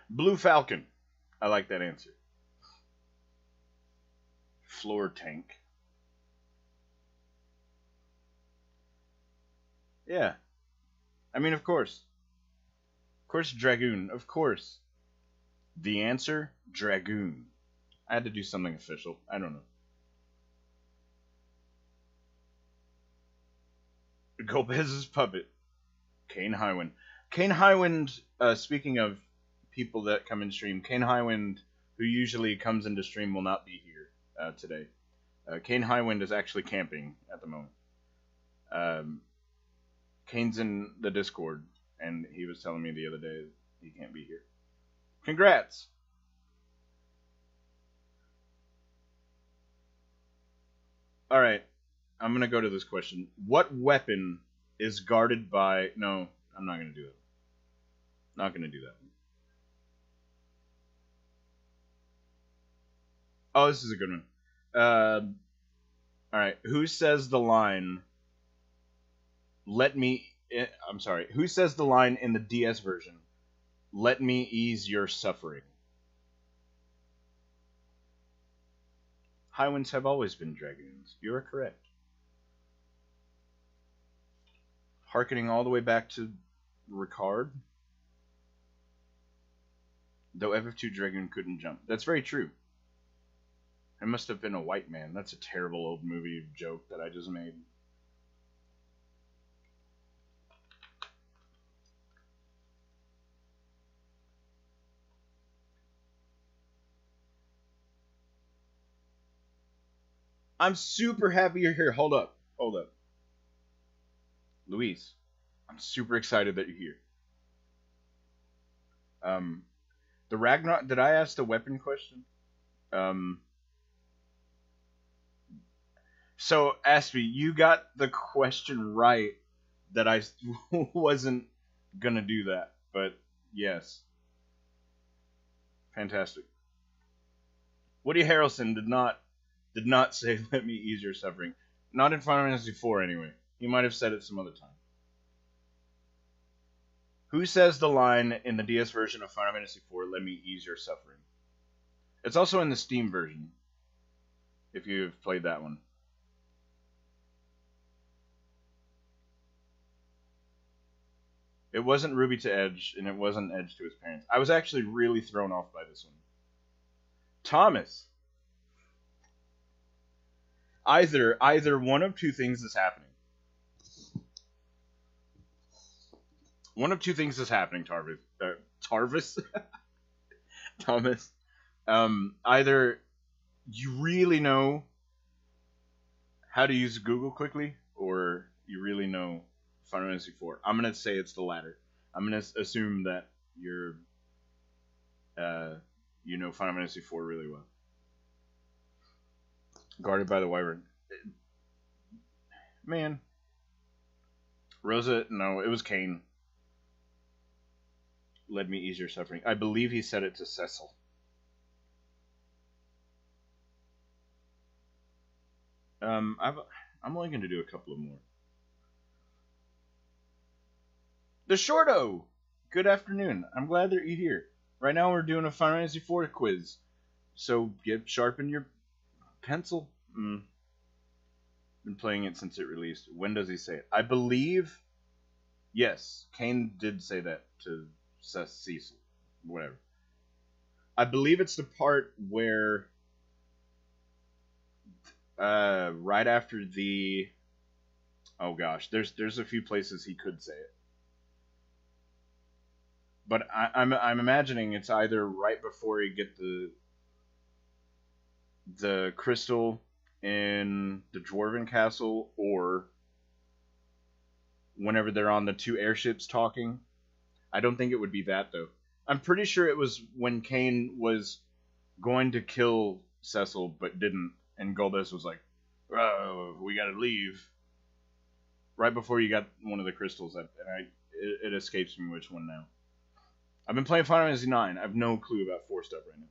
Blue Falcon. I like that answer. Floor tank. Yeah. I mean, of course. Of course, Dragoon. Of course. The answer, Dragoon. I had to do something official. I don't know. Gomez's puppet. Kane Highwind. Kane Highwind, speaking of people that come in stream, Kane Highwind, who usually comes into stream, will not be here today. Kane Highwind is actually camping at the moment. Kane's in the Discord, and he was telling me the other day he can't be here. Congrats! Alright, I'm gonna go to this question. What weapon is guarded by... No, I'm not gonna do it. Not gonna do that. Oh, this is a good one. Alright, who says the line... Let me... I'm sorry. Who says the line in the DS version? Let me ease your suffering. Highwinds have always been dragoons. You are correct. Harkening all the way back to Ricard. Though FF2 Dragoon couldn't jump. That's very true. It must have been a white man. That's a terrible old movie joke that I just made. I'm super happy you're here. Hold up. Hold up. Luis, I'm super excited that you're here. The Ragnarok... Did I ask the weapon question? So, Aspie, you got the question right that I wasn't gonna do that. But, yes. Fantastic. Woody Harrelson did not say, let me ease your suffering. Not in Final Fantasy IV, anyway. He might have said it some other time. Who says the line in the DS version of Final Fantasy IV, let me ease your suffering? It's also in the Steam version, if you've played that one. It wasn't Ruby to Edge, and it wasn't Edge to his parents. I was actually really thrown off by this one. Thomas! Either one of two things is happening. One of two things is happening, Tarvis. Thomas. Either you really know how to use Google quickly, or you really know Final Fantasy IV. I'm gonna say it's the latter. I'm gonna assume that you're, you know Final Fantasy IV really well. Guarded by the Wyvern. Man. Rosa, no, it was Kane. Let me ease your suffering. I believe he said it to Cecil. I'm only going to do a couple of more. The Shorto! Good afternoon. I'm glad that you're here. Right now we're doing a Final Fantasy IV quiz. So sharpen your pencil. Been playing it since it released. When does he say it? I believe... Yes, Kane did say that to Cecil. Whatever. I believe it's the part where... right after the... Oh gosh, there's a few places he could say it. But I'm imagining it's either right before you get the crystal in the Dwarven Castle, or whenever they're on the two airships talking. I don't think it would be that, though. I'm pretty sure it was when Kane was going to kill Cecil, but didn't, and Golbez was like, oh, we gotta leave. Right before you got one of the crystals, and it escapes me which one now. I've been playing Final Fantasy IX. I have no clue about 4 stuff right now.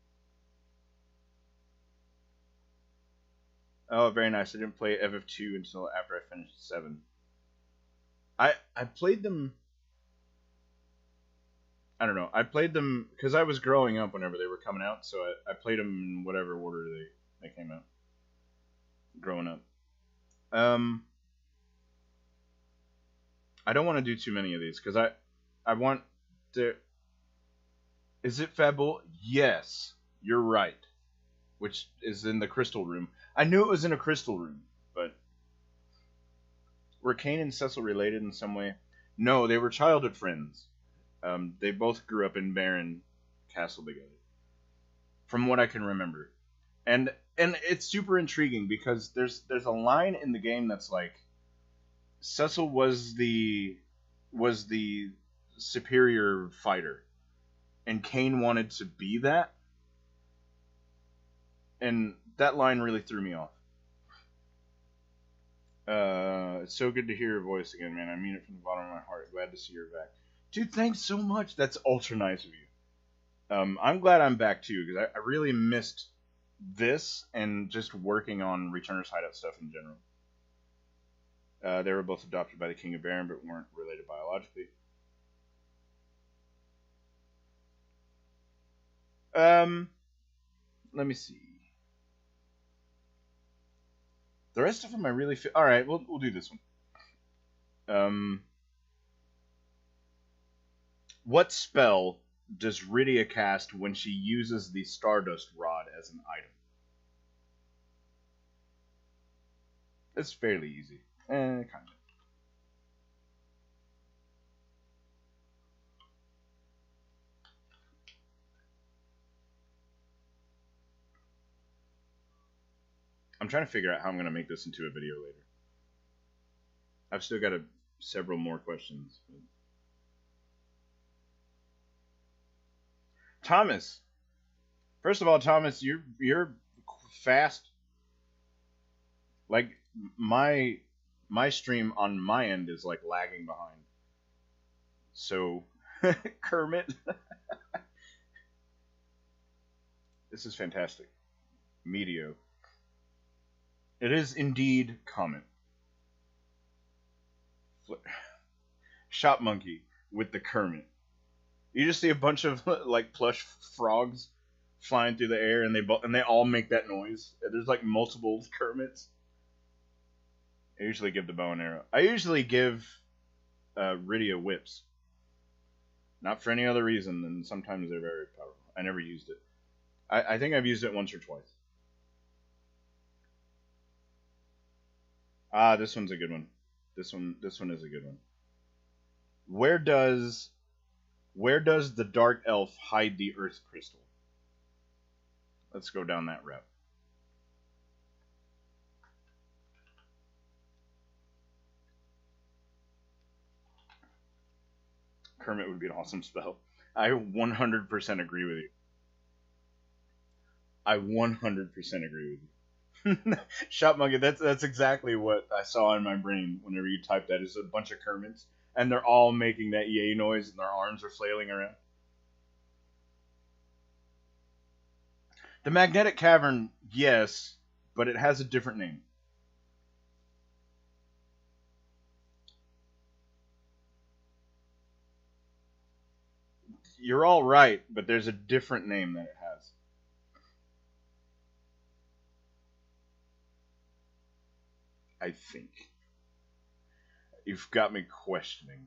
Oh, very nice. I didn't play FF2 until after I finished 7. I played them... I don't know. I played them because I was growing up whenever they were coming out, so I played them in whatever order they came out. Growing up. I don't want to do too many of these because I want to. Is it Fable? Yes, you're right. Which is in the crystal room. I knew it was in a crystal room, but were Kane and Cecil related in some way? No, they were childhood friends. They both grew up in Baron Castle together, from what I can remember. And it's super intriguing because there's a line in the game that's like, Cecil was the superior fighter, and Kane wanted to be that, and that line really threw me off. It's so good to hear your voice again, man. I mean it from the bottom of my heart. Glad to see you're back. Dude, thanks so much. That's ultra nice of you. I'm glad I'm back too, because I really missed this and just working on Returner's Hideout stuff in general. They were both adopted by the King of Baron, but weren't related biologically. Let me see. The rest of them I really feel... Alright, we'll do this one. What spell does Rydia cast when she uses the Stardust Rod as an item? It's fairly easy. Kind of. I'm trying to figure out how I'm going to make this into a video later. I've still got several more questions. Thomas. First of all, Thomas, you're fast. Like my stream on my end is like lagging behind. So Kermit. This is fantastic. Medio. It is indeed Comet. Shop Monkey with the Kermit. You just see a bunch of like plush frogs flying through the air, and they all make that noise. There's like multiple Kermits. I usually give the bow and arrow. I usually give Rydia whips. Not for any other reason than sometimes they're very powerful. I never used it. I think I've used it once or twice. Ah, this one's a good one. This one is a good one. Where does the Dark Elf hide the Earth Crystal? Let's go down that route. Kermit would be an awesome spell. I 100% agree with you. I 100% agree with you. Shop Monkey, that's exactly what I saw in my brain whenever you typed that. Is a bunch of Kermits, and they're all making that yay noise, and their arms are flailing around. The Magnetic Cavern, yes, but it has a different name. You're all right, but there's a different name that it has. I think. You've got me questioning.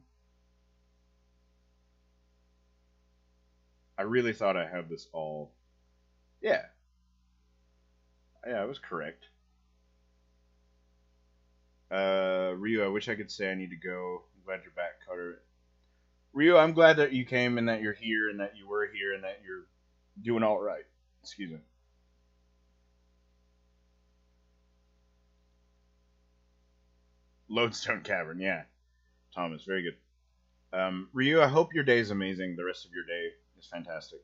I really thought I had this all... Yeah. Yeah, I was correct. Ryu, I wish I could say I need to go. I'm glad you're back, Cutter. Ryu, I'm glad that you came and that you're here and that you were here and that you're doing all right. Excuse me. Lodestone Cavern, yeah. Thomas, very good. Ryu, I hope your day is amazing. The rest of your day is fantastic.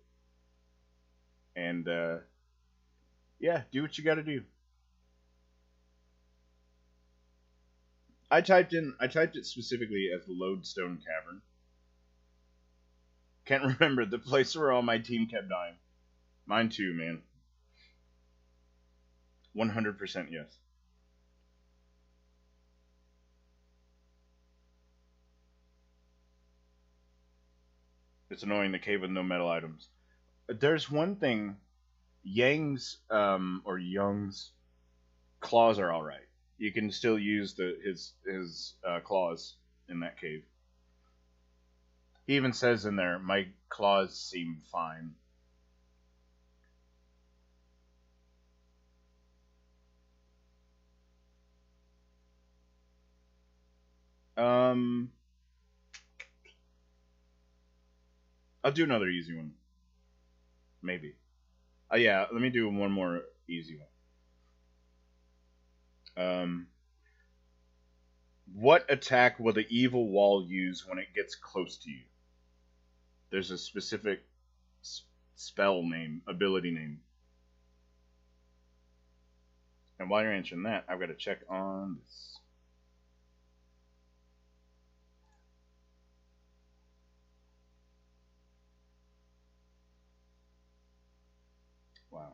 And, yeah, do what you gotta do. I typed it specifically as Lodestone Cavern. Can't remember the place where all my team kept dying. Mine too, man. 100% yes. It's annoying the cave with no metal items. There's one thing. Yang's or Young's claws are all right. You can still use his claws in that cave. He even says in there, "My claws seem fine." Um, I'll do another easy one, maybe. Yeah, let me do one more easy one. What attack will the evil wall use when it gets close to you? There's a specific spell name, ability name. And while you're answering that, I've got to check on this. Wow.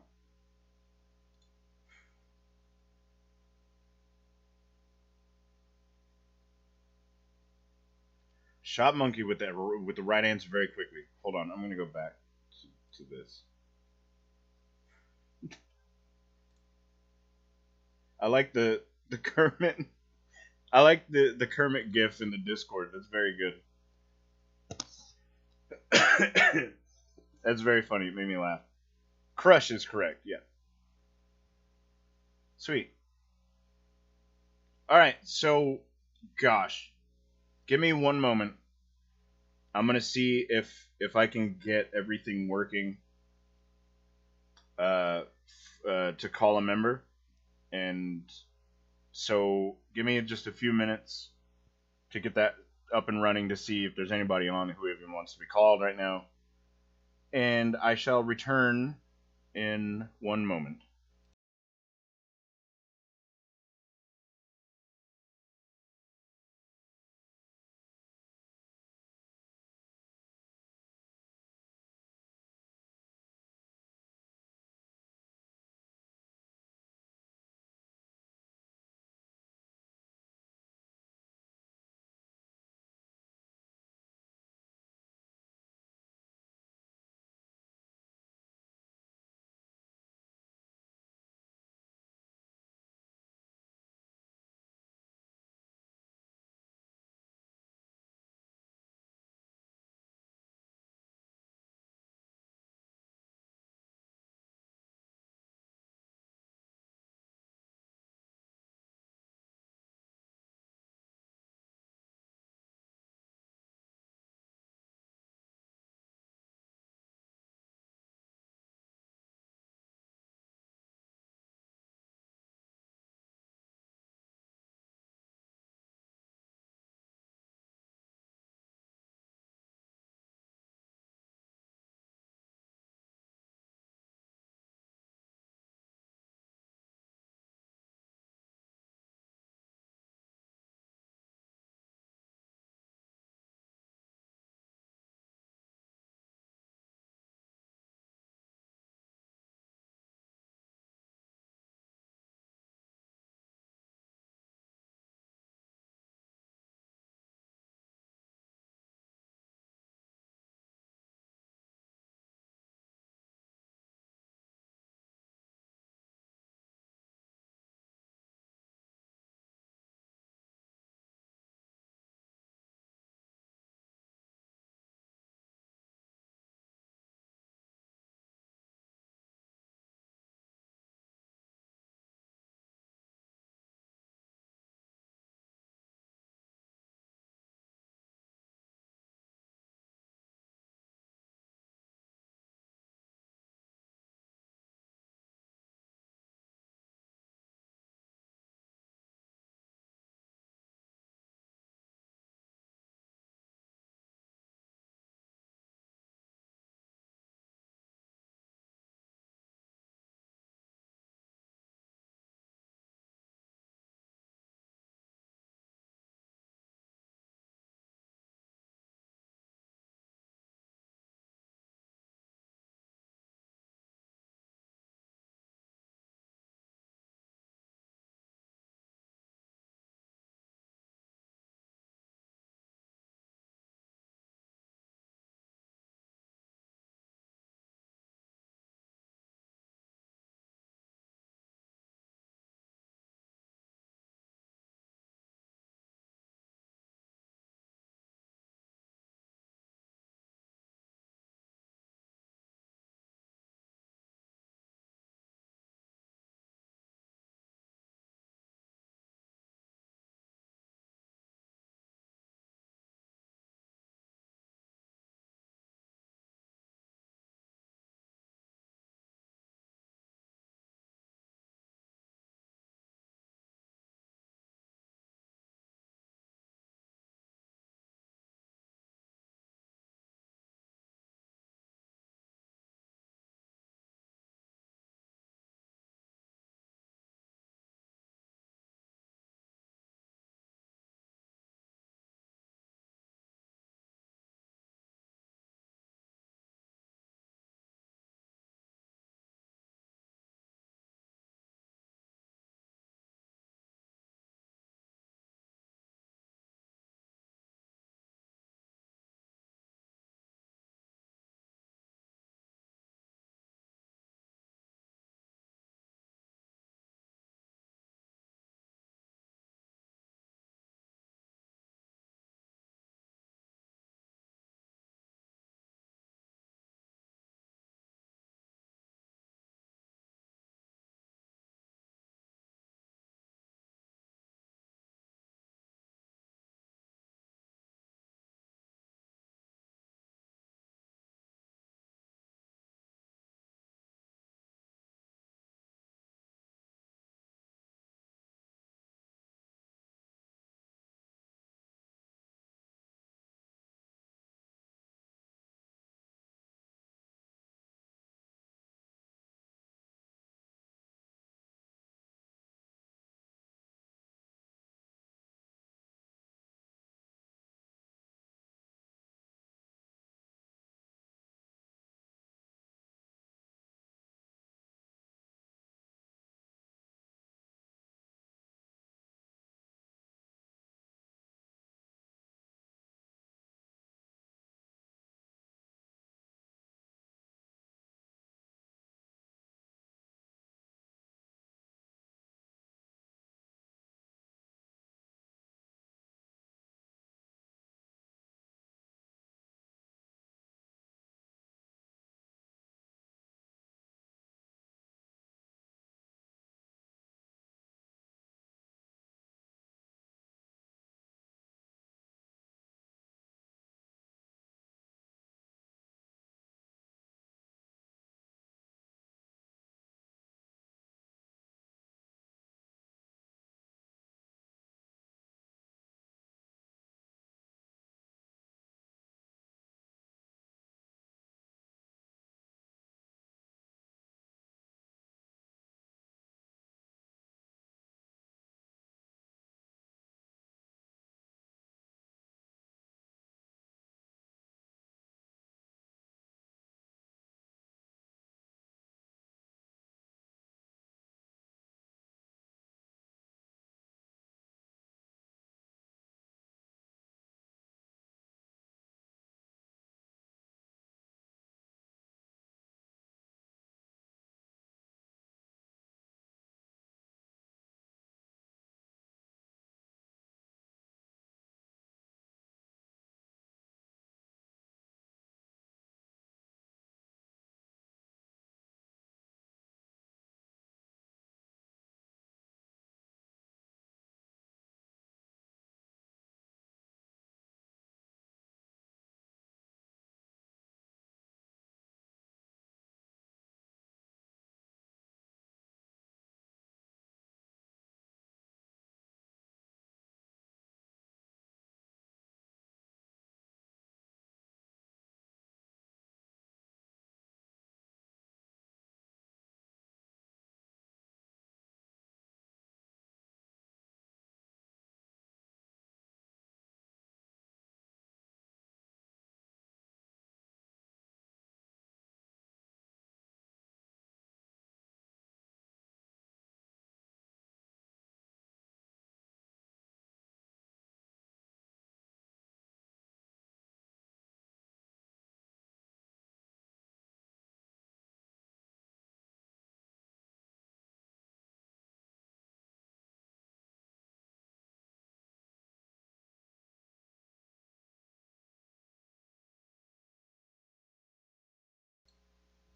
Shot Monkey with the right answer very quickly. Hold on, I'm gonna go back to this. I like the Kermit. I like the Kermit GIF in the Discord. That's very good. That's very funny. It made me laugh. Crush is correct. Yeah. Sweet. All right. So, gosh, give me one moment. I'm gonna see if I can get everything working. To call a member, and so give me just a few minutes to get that up and running to see if there's anybody on who even wants to be called right now. And I shall return in one moment.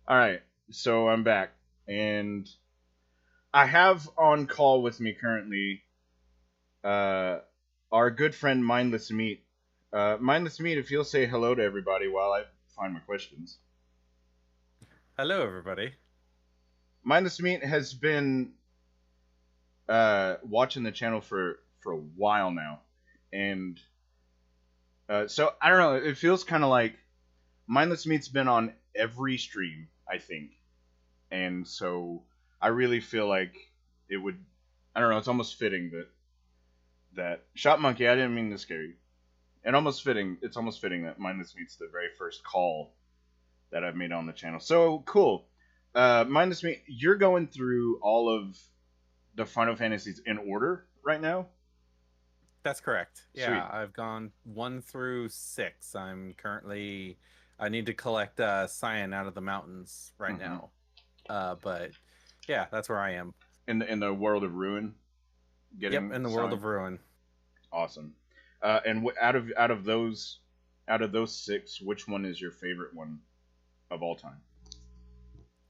All right, so I'm back, and I have on call with me currently uh, our good friend Mindless Meat. Mindless Meat, if you'll say hello to everybody while I find my questions. Hello, everybody. Mindless Meat has been watching the channel for a while now, and so I don't know. It feels kind of like Mindless Meat's been on every stream, I think, and so I really feel like it would. I don't know. It's almost fitting that Shot Monkey. I didn't mean to scare you. And almost fitting. It's almost fitting that Mindless Meat's the very first call that I've made on the channel. So cool. Mindless Meat, you're going through all of the Final Fantasies in order right now. That's correct. Sweet. Yeah, I've gone 1 through 6. I need to collect cyan out of the mountains right now. But yeah, that's where I am. In the world of ruin. Yep, in the world of ruin. Awesome. And out of those 6, which one is your favorite one of all time?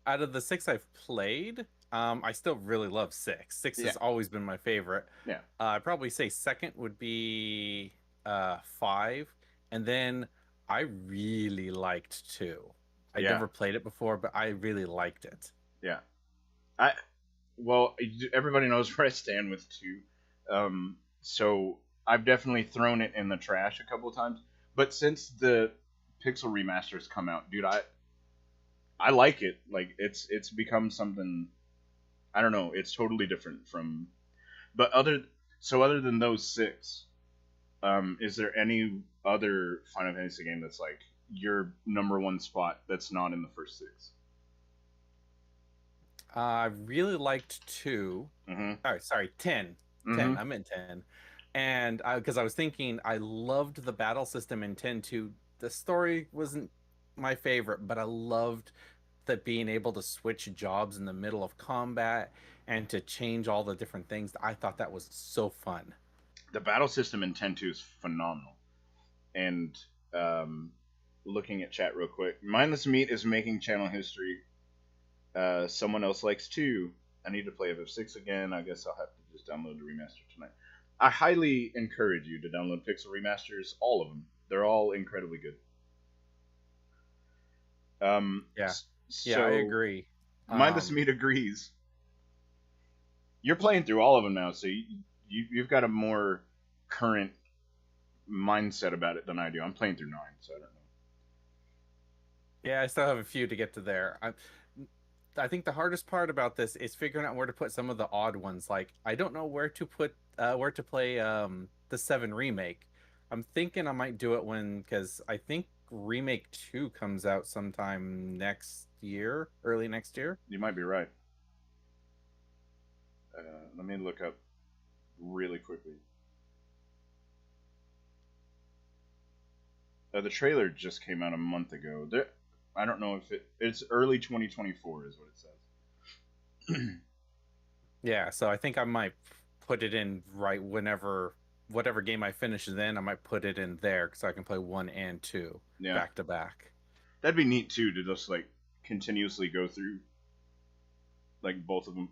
Out of the 6 I've played, I still really love 6. 6 has always been my favorite. Yeah. I'd probably say second would be 5, and then I really liked 2. I never played it before, but I really liked it. Yeah. Well, everybody knows where I stand with 2. So I've definitely thrown it in the trash a couple of times. But since the Pixel remasters come out, dude, I like it. Like it's become something. I don't know. It's totally different from. But other than those 6, is there any other Final Fantasy game that's like your number 1 spot that's not in the first 6? I really liked 2. Oh, sorry, 10. 10. I meant 10. And because I was thinking, I loved the battle system in 10 too. The story wasn't my favorite, but I loved that being able to switch jobs in the middle of combat and to change all the different things. I thought that was so fun. The battle system in 10.2 is phenomenal. And looking at chat real quick, Mindless Meat is making channel history. Someone else likes 2. I need to play FF6 again. I guess I'll have to just download the remaster tonight. I highly encourage you to download Pixel remasters, all of them. They're all incredibly good. Yeah, I agree. Mindless Meat agrees. You're playing through all of them now, so you've got a more current mindset about it than I do. I'm playing through 9, so I don't know. Yeah, I still have a few to get to there. I think the hardest part about this is figuring out where to put some of the odd ones. Like, I don't know where to play the 7 remake. I'm thinking I might do it because I think remake 2 comes out sometime next year, early next year. You might be right. Let me look up really quickly. The trailer just came out a month ago. I don't know if it's early 2024 is what it says. Yeah, so I think I might put it in right whatever game I finish then, I might put it in there so I can play 1 and 2 back to back. That'd be neat too, to just like continuously go through like both of them.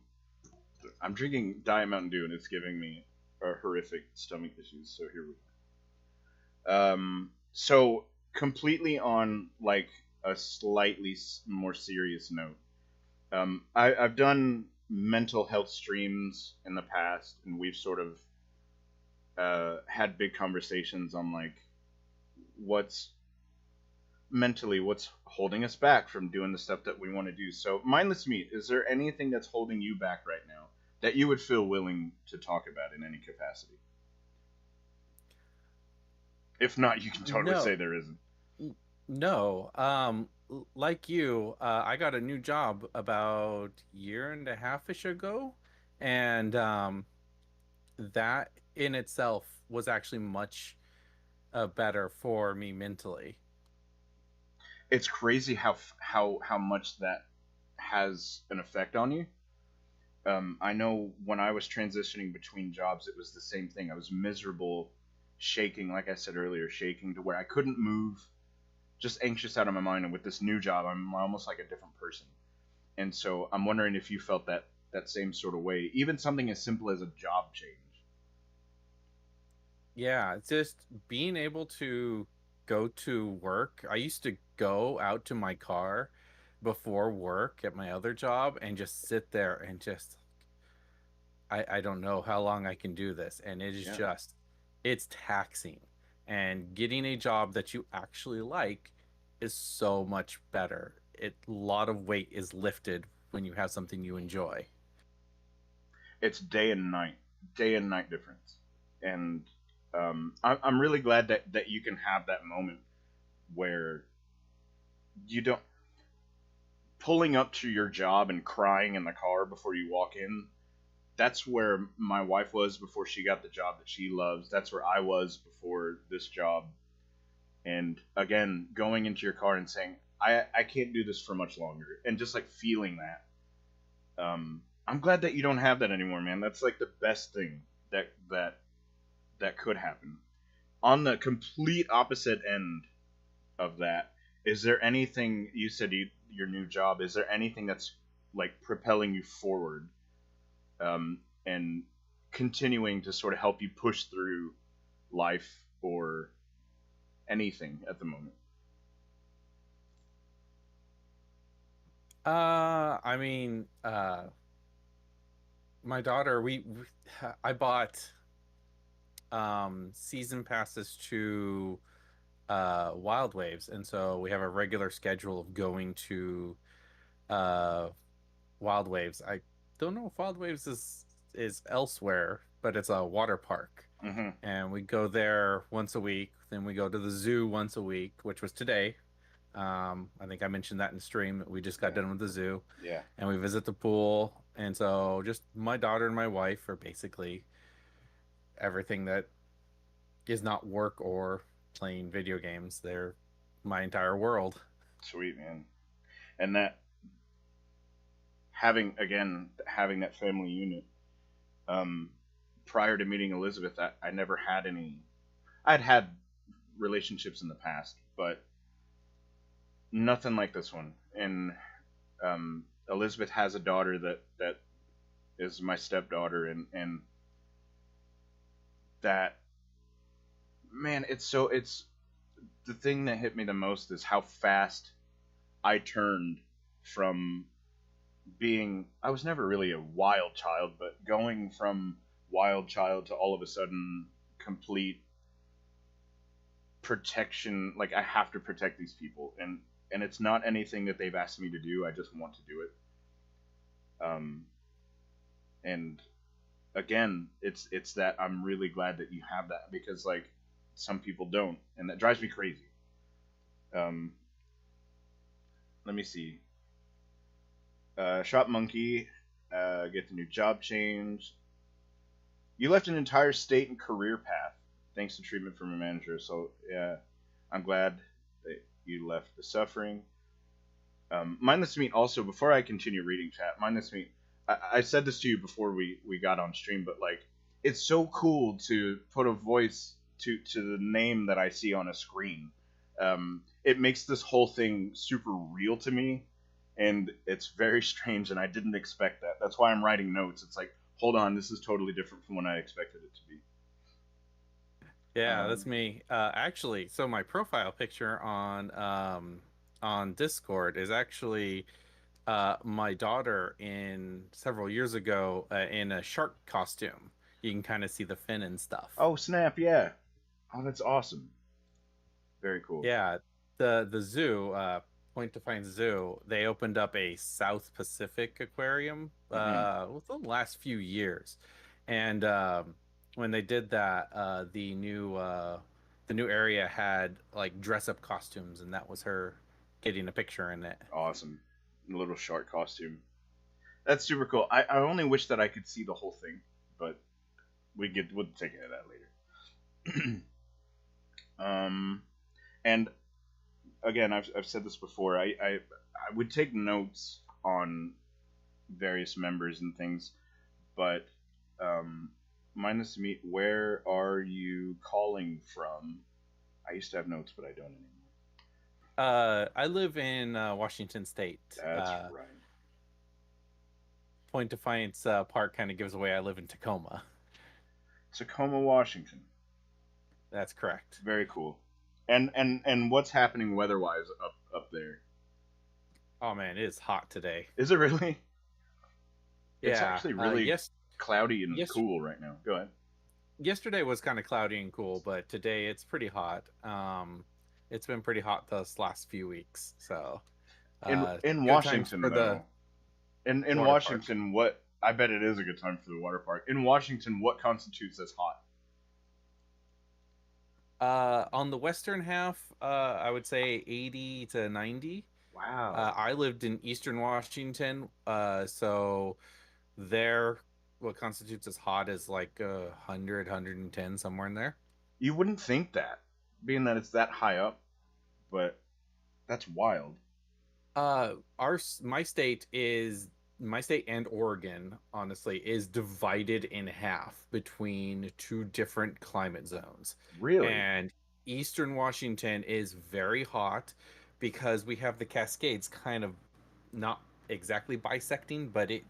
I'm drinking Diet Mountain Dew and it's giving me horrific stomach issues, so here we go. So completely on like a slightly more serious note, I've done mental health streams in the past, and we've sort of had big conversations on like what's holding us back from doing the stuff that we want to do. So, Mindless Meat, is there anything that's holding you back right now that you would feel willing to talk about in any capacity? If not, you can totally say there isn't. No. Like you, I got a new job about a year and a half-ish ago, and that in itself was actually much better for me mentally. It's crazy how much that has an effect on you. I know when I was transitioning between jobs, it was the same thing. I was miserable, shaking, like I said earlier, shaking to where I couldn't move. just anxious out of my mind. And with this new job, I'm almost like a different person. And so I'm wondering if you felt that same sort of way, even something as simple as a job change. Yeah, just being able to go to work. I used to go out to my car before work at my other job and just sit there and just I don't know how long I can do this. And it is just it's taxing. And getting a job that you actually like is so much better. A lot of weight is lifted when you have something you enjoy. It's day and night difference. And I'm really glad that you can have that moment where you don't pulling up to your job and crying in the car before you walk in. That's where my wife was before she got the job that she loves. That's where I was before this job. And again, going into your car and saying, I can't do this for much longer, and just like feeling that. I'm glad that you don't have that anymore, man. That's like the best thing that could happen. On the complete opposite end of that, is there anything you said your new job? Is there anything that's like propelling you forward, and continuing to sort of help you push through life or anything at the moment? I mean, my daughter, I bought season passes to Wild Waves, and so we have a regular schedule of going to uh Wild Waves. I don't know if Wild Waves is elsewhere, but it's a water park. Mm-hmm. And we go there once a week. Then we go to the zoo once a week, which was today. I think I mentioned that in stream. We just got done with the zoo. Yeah. And we visit the pool. And so just my daughter and my wife are basically everything that is not work or playing video games. They're my entire world. Sweet, man. And that having that family unit. Prior to meeting Elizabeth, I never had any. I'd had relationships in the past, but nothing like this one. And Elizabeth has a daughter that is my stepdaughter, and that, man, it's the thing that hit me the most is how fast I turned from being, I was never really a wild child, but going from wild child to all of a sudden complete protection. Like, I have to protect these people, and it's not anything that they've asked me to do. I just want to do it. And again, it's that I'm really glad that you have that, because like some people don't, and that drives me crazy. Um, Let me see. Shop Monkey, get the new job change. You left an entire state and career path thanks to treatment from a manager. So yeah, I'm glad that you left the suffering. Mindless Meat also, before I continue reading chat, Mindless Meat, I said this to you before we got on stream, but like, it's so cool to put a voice to the name that I see on a screen. It makes this whole thing super real to me, and it's very strange, and I didn't expect that. That's why I'm writing notes. It's like, hold on, this is totally different from what I expected it to be. Yeah, that's me. Actually, so my profile picture on Discord is actually my daughter in several years ago in a shark costume. You can kind of see the fin and stuff. Oh snap! Yeah. Oh, that's awesome. Very cool. Yeah, the zoo, Point Defiance Zoo, they opened up a South Pacific aquarium within the last few years, and when they did that, the new area had like dress up costumes, and that was her getting a picture in it. Awesome. A little shark costume. That's super cool. I only wish that I could see the whole thing, but we'll take care of that later. And again, I've said this before. I would take notes on various members and things, but Mindless Meat, where are you calling from? I used to have notes, but I don't anymore. I live in Washington State. That's right. Point Defiance Park kind of gives away I live in Tacoma. Tacoma, Washington. That's correct. Very cool. And what's happening weather-wise up there? Oh man, it is hot today. Is it really? Yeah. It's actually really cloudy and cool right now. Go ahead. Yesterday was kind of cloudy and cool, but today it's pretty hot. It's been pretty hot those last few weeks. So in Washington though, in Washington, what I bet it is a good time for the water park. In Washington, what constitutes as hot? On the western half, I would say 80 to 90. Wow. I lived in eastern Washington, so there, what constitutes as hot is like 100, 110, somewhere in there. You wouldn't think that, being that it's that high up, but that's wild. My state and Oregon, honestly, is divided in half between two different climate zones. Really? And eastern Washington is very hot because we have the Cascades kind of not exactly bisecting, but it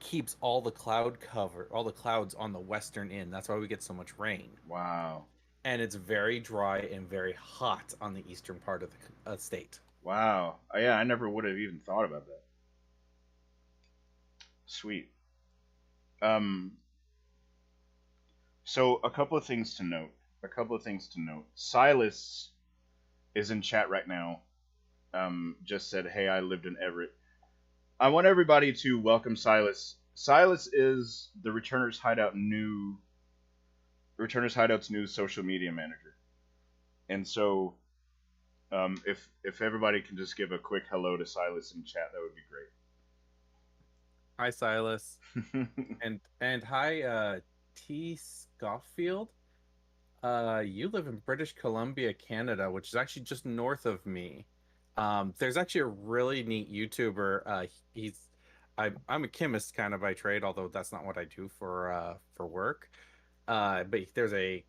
keeps all the clouds on the western end. That's why we get so much rain. Wow. And it's very dry and very hot on the eastern part of the state. Wow. Yeah, I never would have even thought about that. Sweet. So a couple of things to note. Silas is in chat right now. Just said, "Hey, I lived in Everett." I want everybody to welcome Silas. Silas is the Returner's Hideout's new social media manager. And so, if everybody can just give a quick hello to Silas in chat, that would be great. Hi, Silas. and hi, T. Scofield. You live in British Columbia, Canada, which is actually just north of me. There's actually a really neat YouTuber. I'm a chemist kind of by trade, although that's not what I do for work. But there's a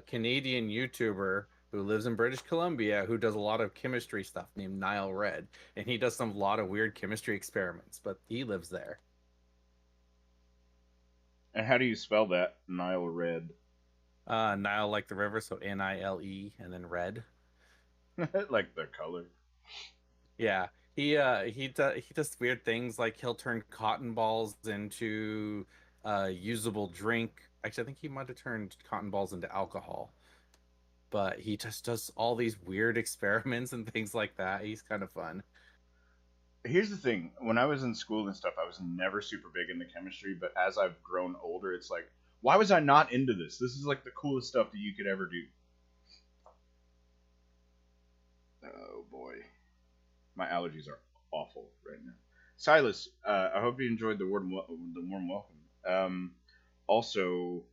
Canadian YouTuber who lives in British Columbia who does a lot of chemistry stuff named Nile Red, and he does a lot of weird chemistry experiments. But he lives there. And how do you spell that? Nile Red. Nile like the river, so Nile and then red. Like the color. Yeah, he does weird things like he'll turn cotton balls into usable drink. Actually, I think he might have turned cotton balls into alcohol. But he just does all these weird experiments and things like that. He's kind of fun. Here's the thing. When I was in school and stuff, I was never super big into chemistry, but as I've grown older, it's like, why was I not into this? This is like the coolest stuff that you could ever do. Oh boy. My allergies are awful right now. Silas, I hope you enjoyed the warm welcome. Also,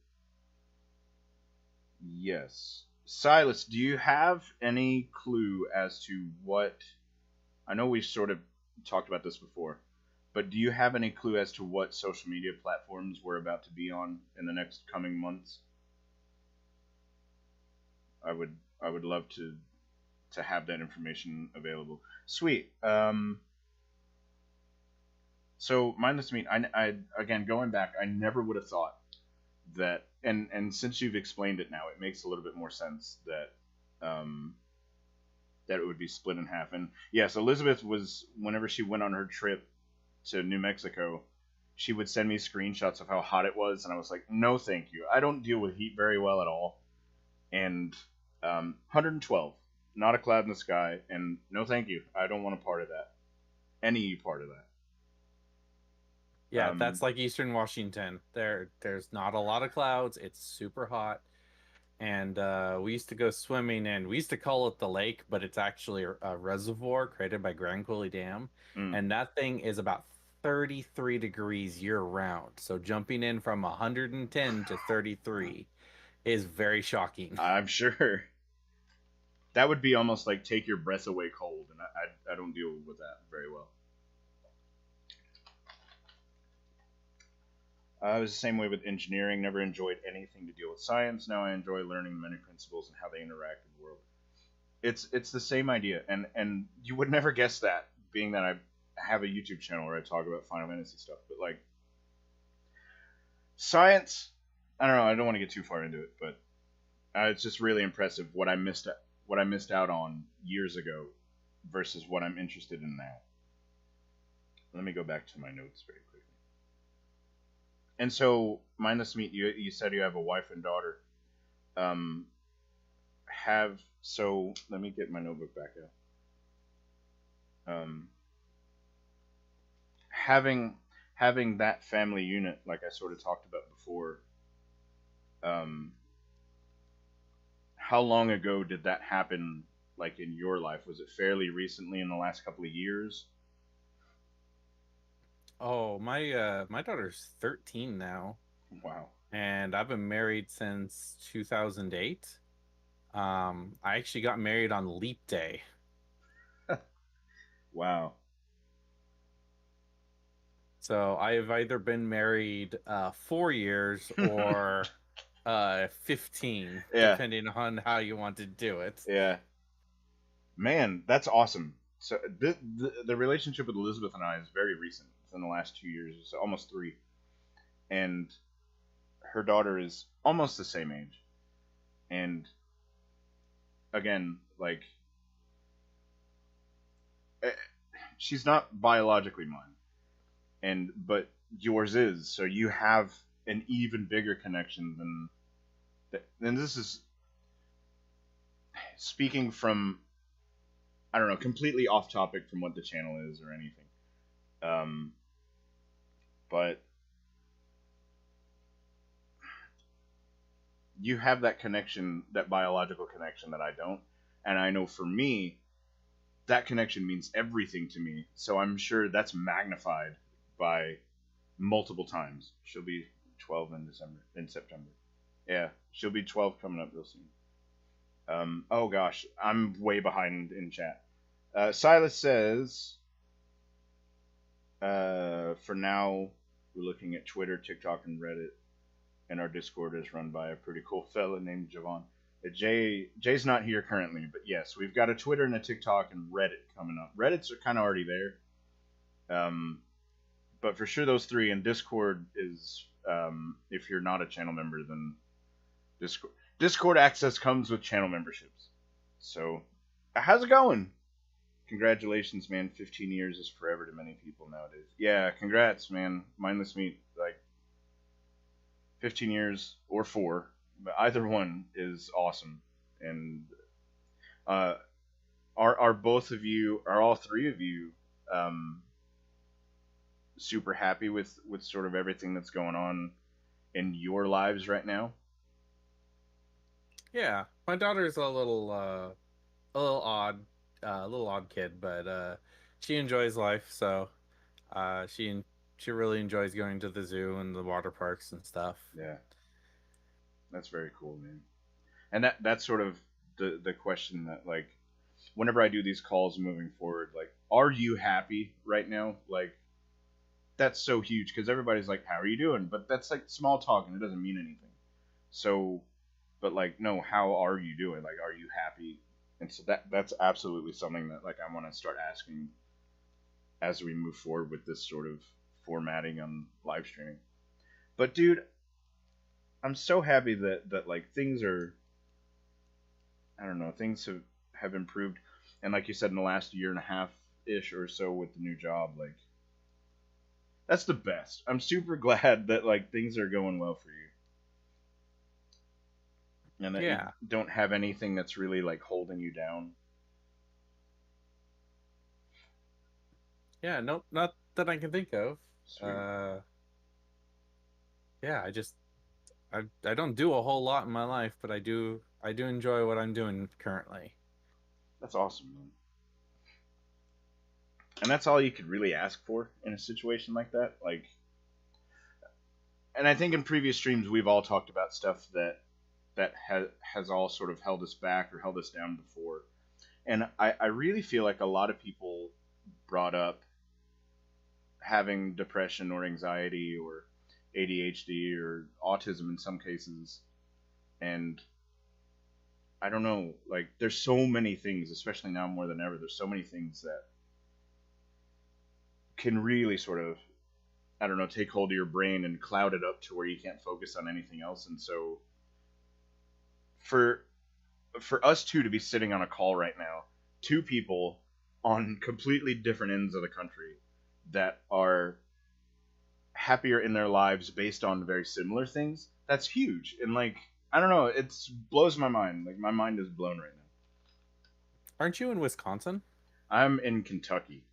yes. Silas, do you have any clue as to what... I know we sort of talked about this before, but do you have any clue as to what social media platforms we're about to be on in the next coming months? I would love to have that information available. Sweet. So Mindless Meat, I again, going back, I never would have thought that, and since you've explained it now, it makes a little bit more sense that that it would be split in half. And yes, Elizabeth was, whenever she went on her trip to New Mexico, she would send me screenshots of how hot it was, and I was like, no thank you. I don't deal with heat very well at all. And 112, not a cloud in the sky, and no thank you. I don't want a part of that. Any part of that. Yeah, that's like Eastern Washington. There's not a lot of clouds. It's super hot. And we used to go swimming, and we used to call it the lake, but it's actually a reservoir created by Grand Coulee Dam. And that thing is about 33 degrees year-round. So jumping in from 110 to 33 is very shocking. I'm sure. That would be almost like take your breath away cold, and I don't deal with that very well. I was the same way with engineering. Never enjoyed anything to deal with science. Now I enjoy learning the many principles and how they interact in the world. it's the same idea, and you would never guess that, being that I have a YouTube channel where I talk about Final Fantasy stuff, but like science, I don't know, I don't want to get too far into it, but it's just really impressive what I missed out on years ago versus what I'm interested in now. Let me go back to my notes very quickly. And so, Mindless Meat, you said you have a wife and daughter. So let me get my notebook back out. Having that family unit, like I sort of talked about before, how long ago did that happen, like in your life? Was it fairly recently, in the last couple of years? Oh, my daughter's 13 now. Wow. And I've been married since 2008. I actually got married on Leap Day. Wow. So I've either been married 4 years or 15, depending on how you want to do it. Yeah. Man, that's awesome. So the relationship with Elizabeth and I is very recent. It's in the last 2 years, so almost 3. And her daughter is almost the same age. And again, like, she's not biologically mine, but yours is. So you have an even bigger connection than this is. Speaking from, I don't know, completely off topic from what the channel is or anything. But you have that connection, that biological connection that I don't. And I know for me, that connection means everything to me. So I'm sure that's magnified by multiple times. She'll be 12 in September. Yeah, she'll be 12 coming up real soon. Oh gosh, I'm way behind in chat. Silas says, for now, we're looking at Twitter, TikTok, and Reddit, and our Discord is run by a pretty cool fella named Javon. Jay's not here currently, but yes, we've got a Twitter and a TikTok and Reddit coming up. Reddit's are kind of already there. But for sure those 3, and Discord is, if you're not a channel member, then Discord access comes with channel memberships. So, how's it going? Congratulations, man. 15 years is forever to many people nowadays. Yeah, congrats, man. Mindless Meat, like, 15 years or 4, but either one is awesome. And are both of you, are all 3 of you, super happy with sort of everything that's going on in your lives right now? Yeah, my daughter's a little odd kid, but she enjoys life. So she really enjoys going to the zoo and the water parks and stuff. Yeah, that's very cool, man. And that's sort of the question that, like, whenever I do these calls moving forward, like, are you happy right now? Like, that's so huge, because everybody's like, how are you doing? But that's like small talk and it doesn't mean anything. So, but like, no, how are you doing? Like, are you happy? And so that's absolutely something that, like, I want to start asking as we move forward with this sort of formatting on live streaming. But dude, I'm so happy that like things are, I don't know, things have improved. And like you said, in the last year and a half ish or so with the new job, like, that's the best. I'm super glad that, like, things are going well for you. And that you don't have anything that's really, like, holding you down. Yeah, no, not that I can think of. Yeah, I don't do a whole lot in my life, but I do enjoy what I'm doing currently. That's awesome, man. And that's all you could really ask for in a situation like that. Like, and I think in previous streams we've all talked about stuff that has all sort of held us back or held us down before. And I really feel like a lot of people brought up having depression or anxiety or ADHD or autism in some cases. And I don't know, like there's so many things, especially now more than ever. There's so many things that can really sort of, I don't know, take hold of your brain and cloud it up to where you can't focus on anything else. And so for us two to be sitting on a call right now, two people on completely different ends of the country that are happier in their lives based on very similar things, that's huge. And like, I don't know, it blows my mind. Like my mind is blown right now. Aren't you in Wisconsin? I'm in Kentucky.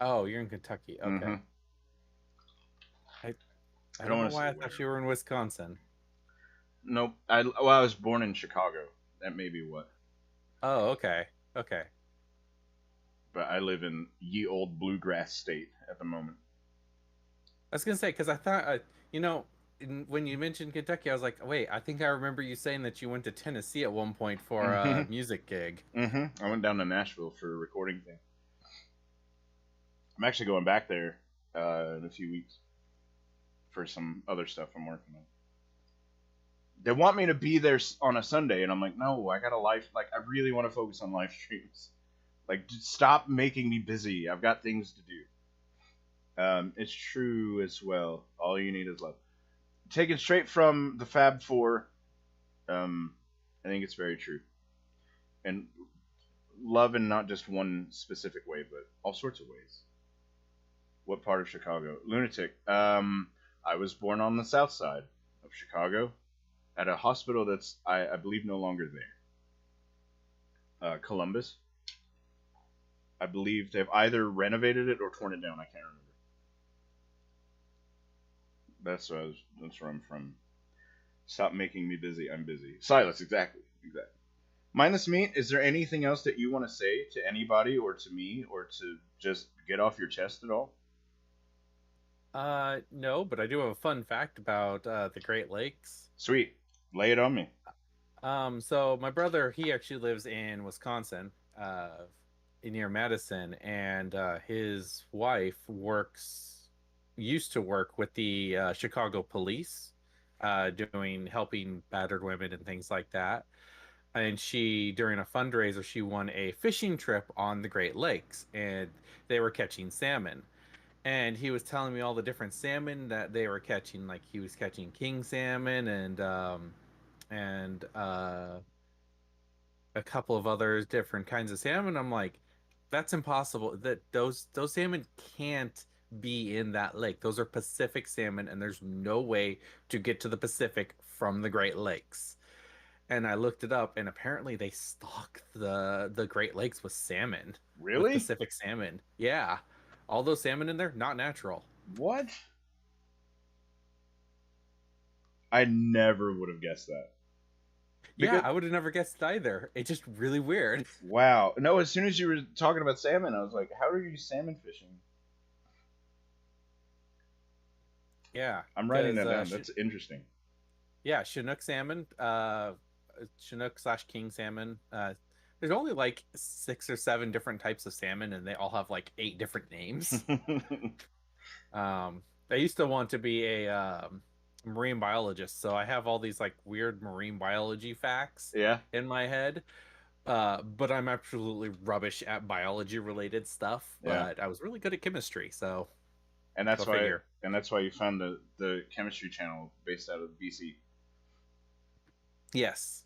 Oh, you're in Kentucky. Okay. Mm-hmm. I don't know why I thought you were in Wisconsin. Nope. I was born in Chicago. That may be what. Oh, okay. Okay. But I live in ye old bluegrass state at the moment. I was gonna say, because I thought, when you mentioned Kentucky, I was like, wait, I think I remember you saying that you went to Tennessee at one point for a music gig. Mm-hmm. I went down to Nashville for a recording thing. I'm actually going back there in a few weeks for some other stuff I'm working on. They want me to be there on a Sunday, and I'm like, no, I got a life. Like, I really want to focus on live streams. Like, stop making me busy. I've got things to do. It's true as well. All you need is love. Taken straight from the Fab Four. I think it's very true. And love in not just one specific way, but all sorts of ways. What part of Chicago? Lunatic. I was born on the south side of Chicago at a hospital that's, I believe, no longer there. Columbus. I believe they've either renovated it or torn it down. I can't remember. That's where I'm from. Stop making me busy. I'm busy. Silas, exactly. Mindless Meat, is there anything else that you want to say to anybody or to me or to just get off your chest at all? No, but I do have a fun fact about the Great Lakes. Sweet. Lay it on me. So my brother, he actually lives in Wisconsin, near Madison, and his wife used to work with the Chicago police, helping battered women and things like that. And during a fundraiser, she won a fishing trip on the Great Lakes, and they were catching salmon. And he was telling me all the different salmon that they were catching. Like he was catching king salmon and a couple of other different kinds of salmon. I'm like, that's impossible. That those salmon can't be in that lake. Those are Pacific salmon, and there's no way to get to the Pacific from the Great Lakes. And I looked it up, and apparently they stock the Great Lakes with salmon. Really? With Pacific salmon. Yeah. All those salmon in there, not natural. What? I never would have guessed that. Yeah, I would have never guessed either. It's just really weird. Wow. No, as soon as you were talking about salmon, I was like, how are you salmon fishing? Yeah. I'm writing that down. That's interesting. Yeah, Chinook salmon, Chinook/king salmon. There's only like 6 or 7 different types of salmon, and they all have like 8 different names. I used to want to be a marine biologist, so I have all these like weird marine biology facts in my head. But I'm absolutely rubbish at biology related stuff. But I was really good at chemistry, so. And that's why you found the chemistry channel based out of BC. Yes.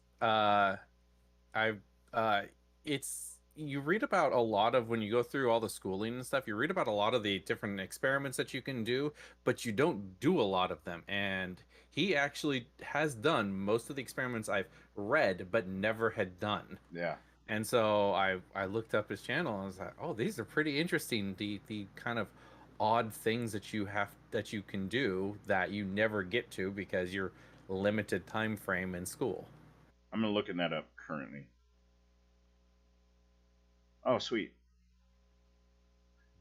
You read about a lot of, when you go through all the schooling and stuff, you read about a lot of the different experiments that you can do, but you don't do a lot of them. And he actually has done most of the experiments I've read, but never had done. Yeah. And so I looked up his channel and I was like, oh, these are pretty interesting. The kind of odd things that you can do that you never get to because you're limited time frame in school. I'm gonna look that up currently. Oh, sweet.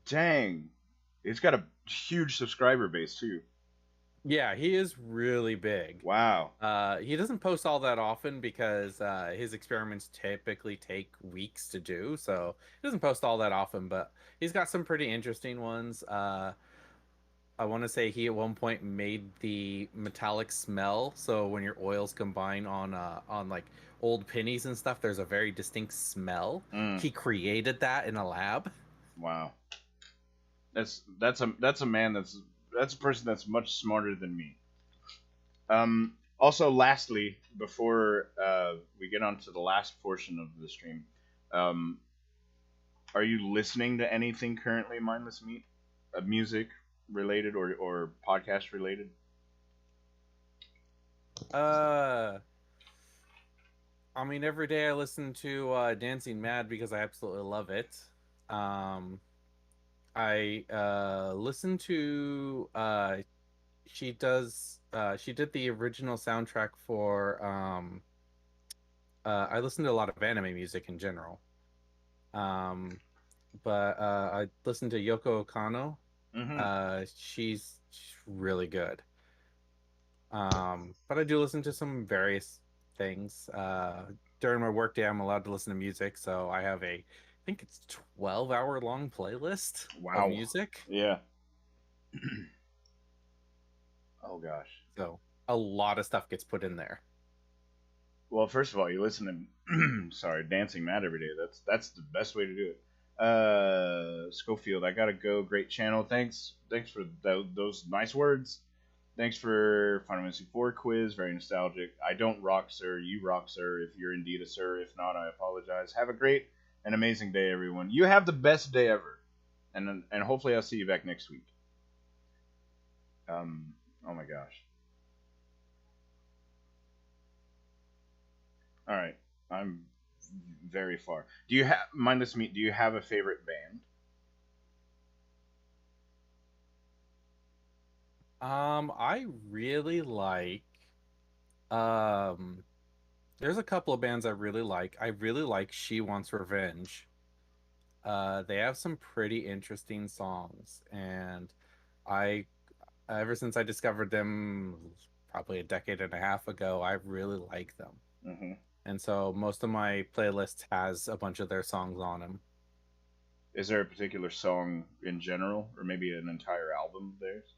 Dang. He's got a huge subscriber base, too. Yeah, he is really big. Wow. He doesn't post all that often because his experiments typically take weeks to do, so he doesn't post all that often, but he's got some pretty interesting ones. I want to say he at one point made the metallic smell. So when your oils combine on like old pennies and stuff, there's a very distinct smell. He created that in a lab. Wow. That's a man that's a person that's much smarter than me. Also, lastly, before we get on to the last portion of the stream, um, are you listening to anything currently, Mindless Meat? Music related or podcast related? I mean, every day I listen to Dancing Mad because I absolutely love it. Um, I listen to she did the original soundtrack for I listen to a lot of anime music in general. Um, but I listen to Yoko Okano. Mm-hmm. She's really good. But I do listen to some various things. During my workday, I'm allowed to listen to music, so I have I think it's 12-hour long playlist of Wow. music. Yeah. Oh gosh. So a lot of stuff gets put in there. Well, first of all, you listen to sorry, Dancing Mad every day. That's the best way to do it. Schofield, I gotta go. Great channel. Thanks for those nice words. Thanks for Final Fantasy IV quiz. Very nostalgic. I don't rock, sir. You rock, sir. If you're indeed a sir. If not, I apologize. Have a great and amazing day, everyone. You have the best day ever, and hopefully I'll see you back next week. Oh my gosh. All right. I'm very far. Do you have Mindless Meat? Do you have a favorite band? I really like um there's a couple of bands I really like. I really like She Wants Revenge. They have some pretty interesting songs, and I ever since I discovered them probably a decade and a half ago, I really like them. Mm-hmm. And so most of my playlist has a bunch of their songs on them. Is there a particular song in general, or maybe an entire album of theirs?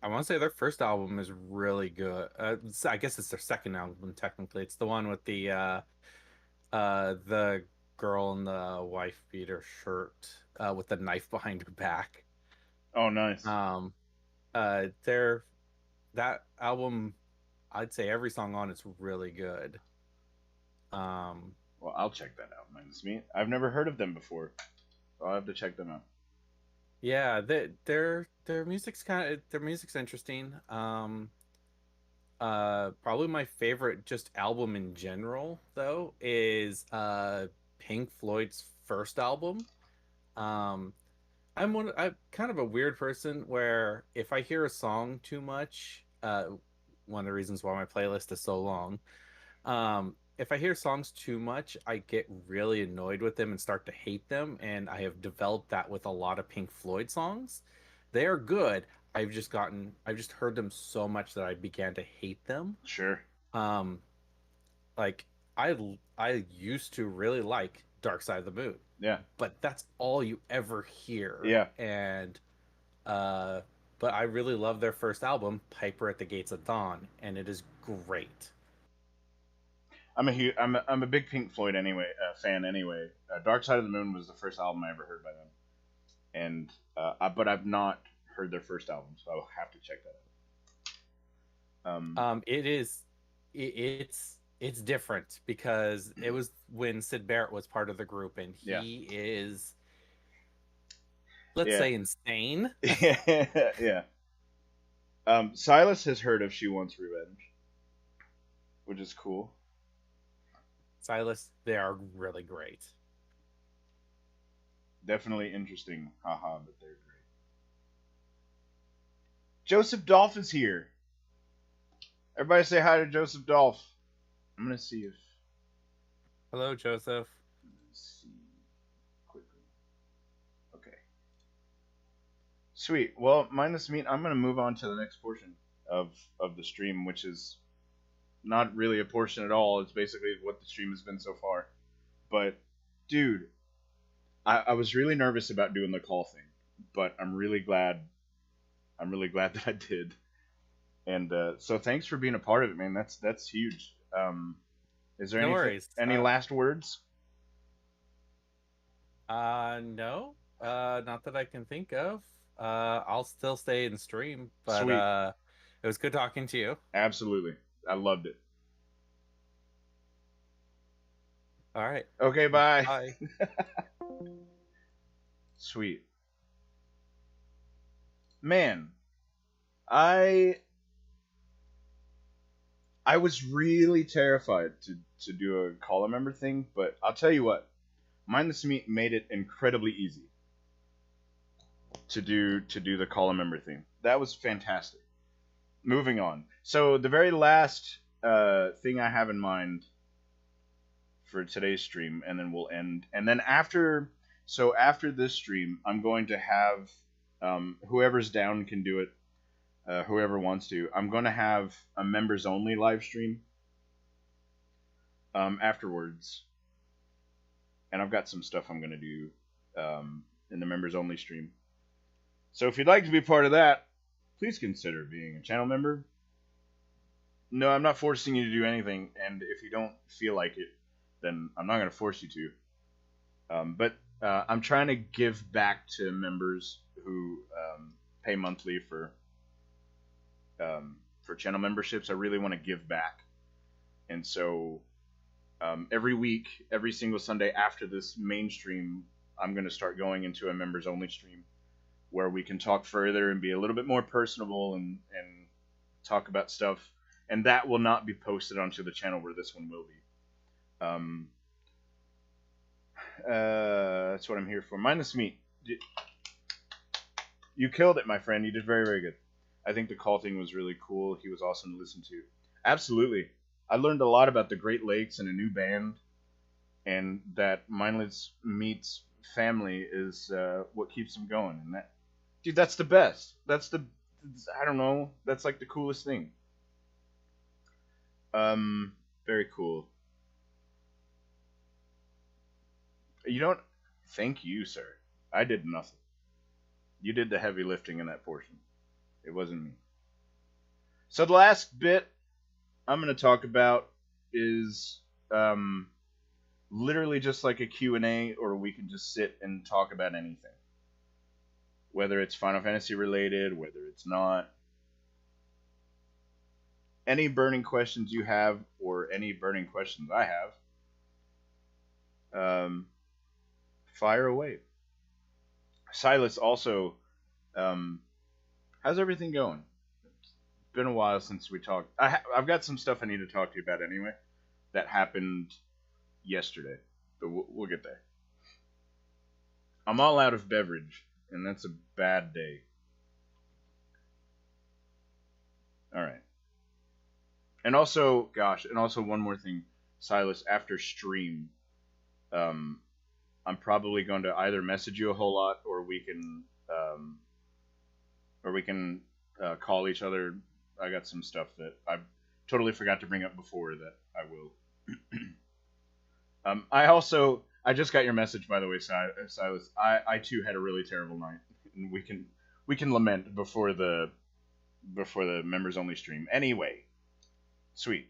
I want to say their first album is really good. I guess it's their second album technically. It's the one with the girl in the wife beater shirt with the knife behind her back. Oh, nice. Their that album, I'd say every song on it's really good. Um, Well, I'll check that out. Minus me. I've never heard of them before. I'll have to check them out. yeah, their music's interesting. Probably my favorite just album in general though is Pink Floyd's first album. Um, I'm kind of a weird person where if I hear a song too much, one of the reasons why my playlist is so long, if I hear songs too much, I get really annoyed with them and start to hate them. And I have developed that with a lot of Pink Floyd songs. They are good. I've just heard them so much that I began to hate them. Sure. Um, like I I used to really like Dark Side of the Moon, Yeah. but that's all you ever hear. Yeah. And uh, but I really love their first album, Piper at the Gates of Dawn, and it is great. I'm a big Pink Floyd fan anyway. Dark Side of the Moon was the first album I ever heard by them, and but I've not heard their first album, so I'll have to check that out. It is, it's different because it was when Sid Barrett was part of the group, and he is, let's say, insane. Yeah. Silas has heard of She Wants Revenge, which is cool. Silas, they are really great. Definitely interesting, haha, but they're great. Joseph Dolph is here. Everybody say hi to Joseph Dolph. I'm gonna see if. Hello, Joseph. Let's see quickly. Okay. Sweet. Well, Mindless Meat, I'm gonna move on to the next portion of the stream, which is not really a portion at all. It's basically what the stream has been so far. But Dude, I was really nervous about doing the call thing, but I'm really glad. I'm really glad that I did. And so thanks for being a part of it, man. That's huge. Is there No worries. any last words? No. Not that I can think of. I'll still stay and stream, but Sweet. it was good talking to you. Absolutely. I loved it. All right. Okay, bye. Bye. Sweet. Man, I was really terrified to do a call a member thing, but I'll tell you what, Mindless Meat made it incredibly easy to do the call a member thing. That was fantastic. Moving on. So the very last thing I have in mind for today's stream, and then we'll end. And then after this stream, I'm going to have whoever's down can do it. Whoever wants to. I'm going to have a members only live stream afterwards. And I've got some stuff I'm going to do in the members only stream. So if you'd like to be part of that, please consider being a channel member. No, I'm not forcing you to do anything. And if you don't feel like it, then I'm not going to force you to. But I'm trying to give back to members who pay monthly for channel memberships. I really want to give back, and so every week, every single Sunday after this main stream, I'm going to start going into a members only stream where we can talk further and be a little bit more personable and talk about stuff, and that will not be posted onto the channel where this one will be. That's what I'm here for. Mindless Meat, you killed it, my friend. You did very, very good. I think the call thing was really cool. He was awesome to listen to. Absolutely. I learned a lot about the Great Lakes and a new band, and that Mindless Meat's family is what keeps him going. And that, dude, that's the best. I don't know. That's like the coolest thing. Very cool. You don't. Thank you, sir. I did nothing. You did the heavy lifting in that portion. It wasn't me. So the last bit I'm going to talk about is literally just like a Q&A, or we can just sit and talk about anything. Whether it's Final Fantasy related, whether it's not. Any burning questions you have, or any burning questions I have, fire away. Silas also, how's everything going? It's been a while since we talked. I've got some stuff I need to talk to you about anyway that happened yesterday, but we'll get there. I'm all out of beverage, and that's a bad day. Alright. And also, one more thing, Silas, after stream, I'm probably going to either message you a whole lot, or we can call each other. I got some stuff that I totally forgot to bring up before that I will. I just got your message, by the way, Silas. I too had a really terrible night, and we can lament before the members only stream. Anyway, sweet.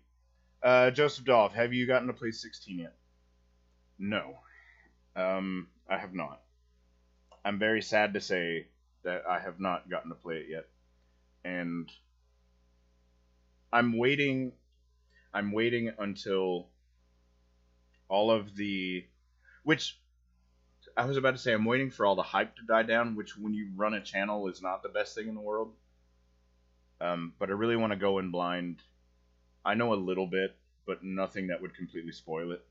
Joseph Dolph, have you gotten to play 16 yet? No. I have not. I'm very sad to say that I have not gotten to play it yet. And I'm waiting until all of the... Which, I was about to say, I'm waiting for all the hype to die down, which when you run a channel is not the best thing in the world. But I really want to go in blind. I know a little bit, but nothing that would completely spoil it.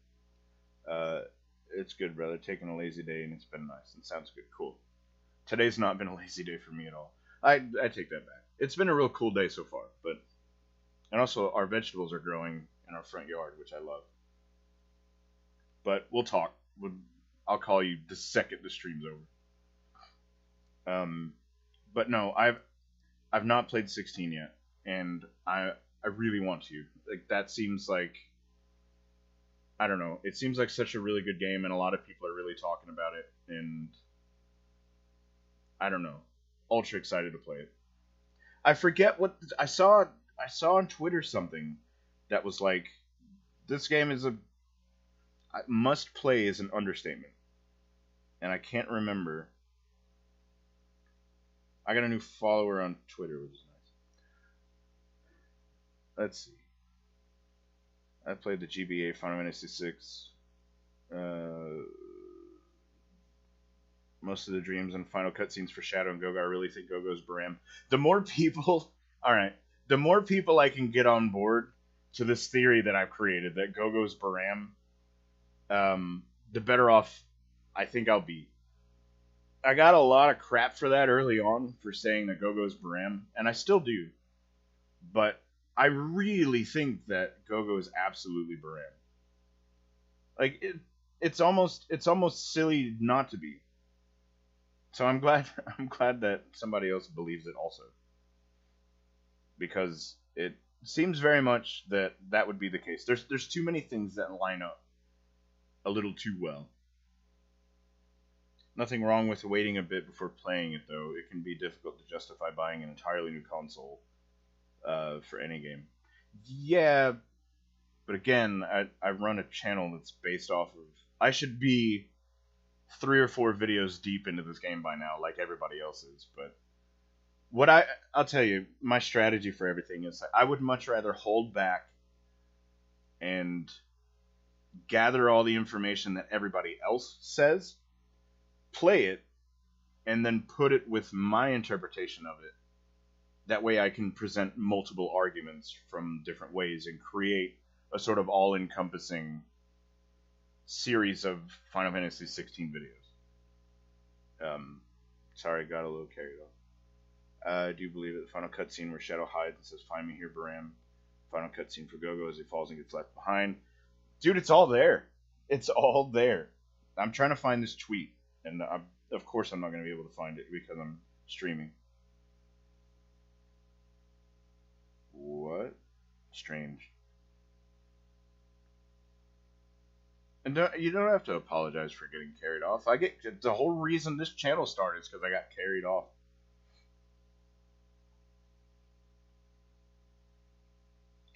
It's good, brother. Taking a lazy day, and it's been nice. It sounds good. Cool. Today's not been a lazy day for me at all. I take that back. It's been a real cool day so far, and also our vegetables are growing in our front yard, which I love. But we'll talk. I'll call you the second the stream's over. But no, I've not played 16 yet, and I really want to. Like, that seems like I don't know. It seems like such a really good game, and a lot of people are really talking about it, and I don't know. Ultra excited to play it. I forget what I saw. I saw on Twitter something that was like, this game is a must play is an understatement, and I can't remember. I got a new follower on Twitter, which is nice. Let's see. I played the GBA Final Fantasy VI. Most of the dreams and final cutscenes for Shadow and Gogo, I really think Gogo's Baram. The more people, alright, the more people I can get on board to this theory that I've created, that Gogo's Baram, the better off I think I'll be. I got a lot of crap for that early on, for saying that Gogo's Baram, and I still do. But I really think that Gogo is absolutely Baram. Like, it's almost silly not to be. So I'm glad that somebody else believes it also, because it seems very much that would be the case. There's too many things that line up a little too well. Nothing wrong with waiting a bit before playing it, though. It can be difficult to justify buying an entirely new console for any game. Yeah, but again, I run a channel that's based off of... I should be 3 or 4 videos deep into this game by now, like everybody else is, but what I'll tell you, my strategy for everything is I would much rather hold back and gather all the information that everybody else says, play it, and then put it with my interpretation of it. That way I can present multiple arguments from different ways and create a sort of all-encompassing series of Final Fantasy 16 videos. Sorry, got a little carried off. I do believe that the final cutscene where Shadow hides and says, "Find me here, Baram." Final cutscene for Gogo as he falls and gets left behind. Dude, it's all there. It's all there. I'm trying to find this tweet, and of course I'm not going to be able to find it because I'm streaming. What? Strange. And you don't have to apologize for getting carried off. The whole reason this channel started is because I got carried off.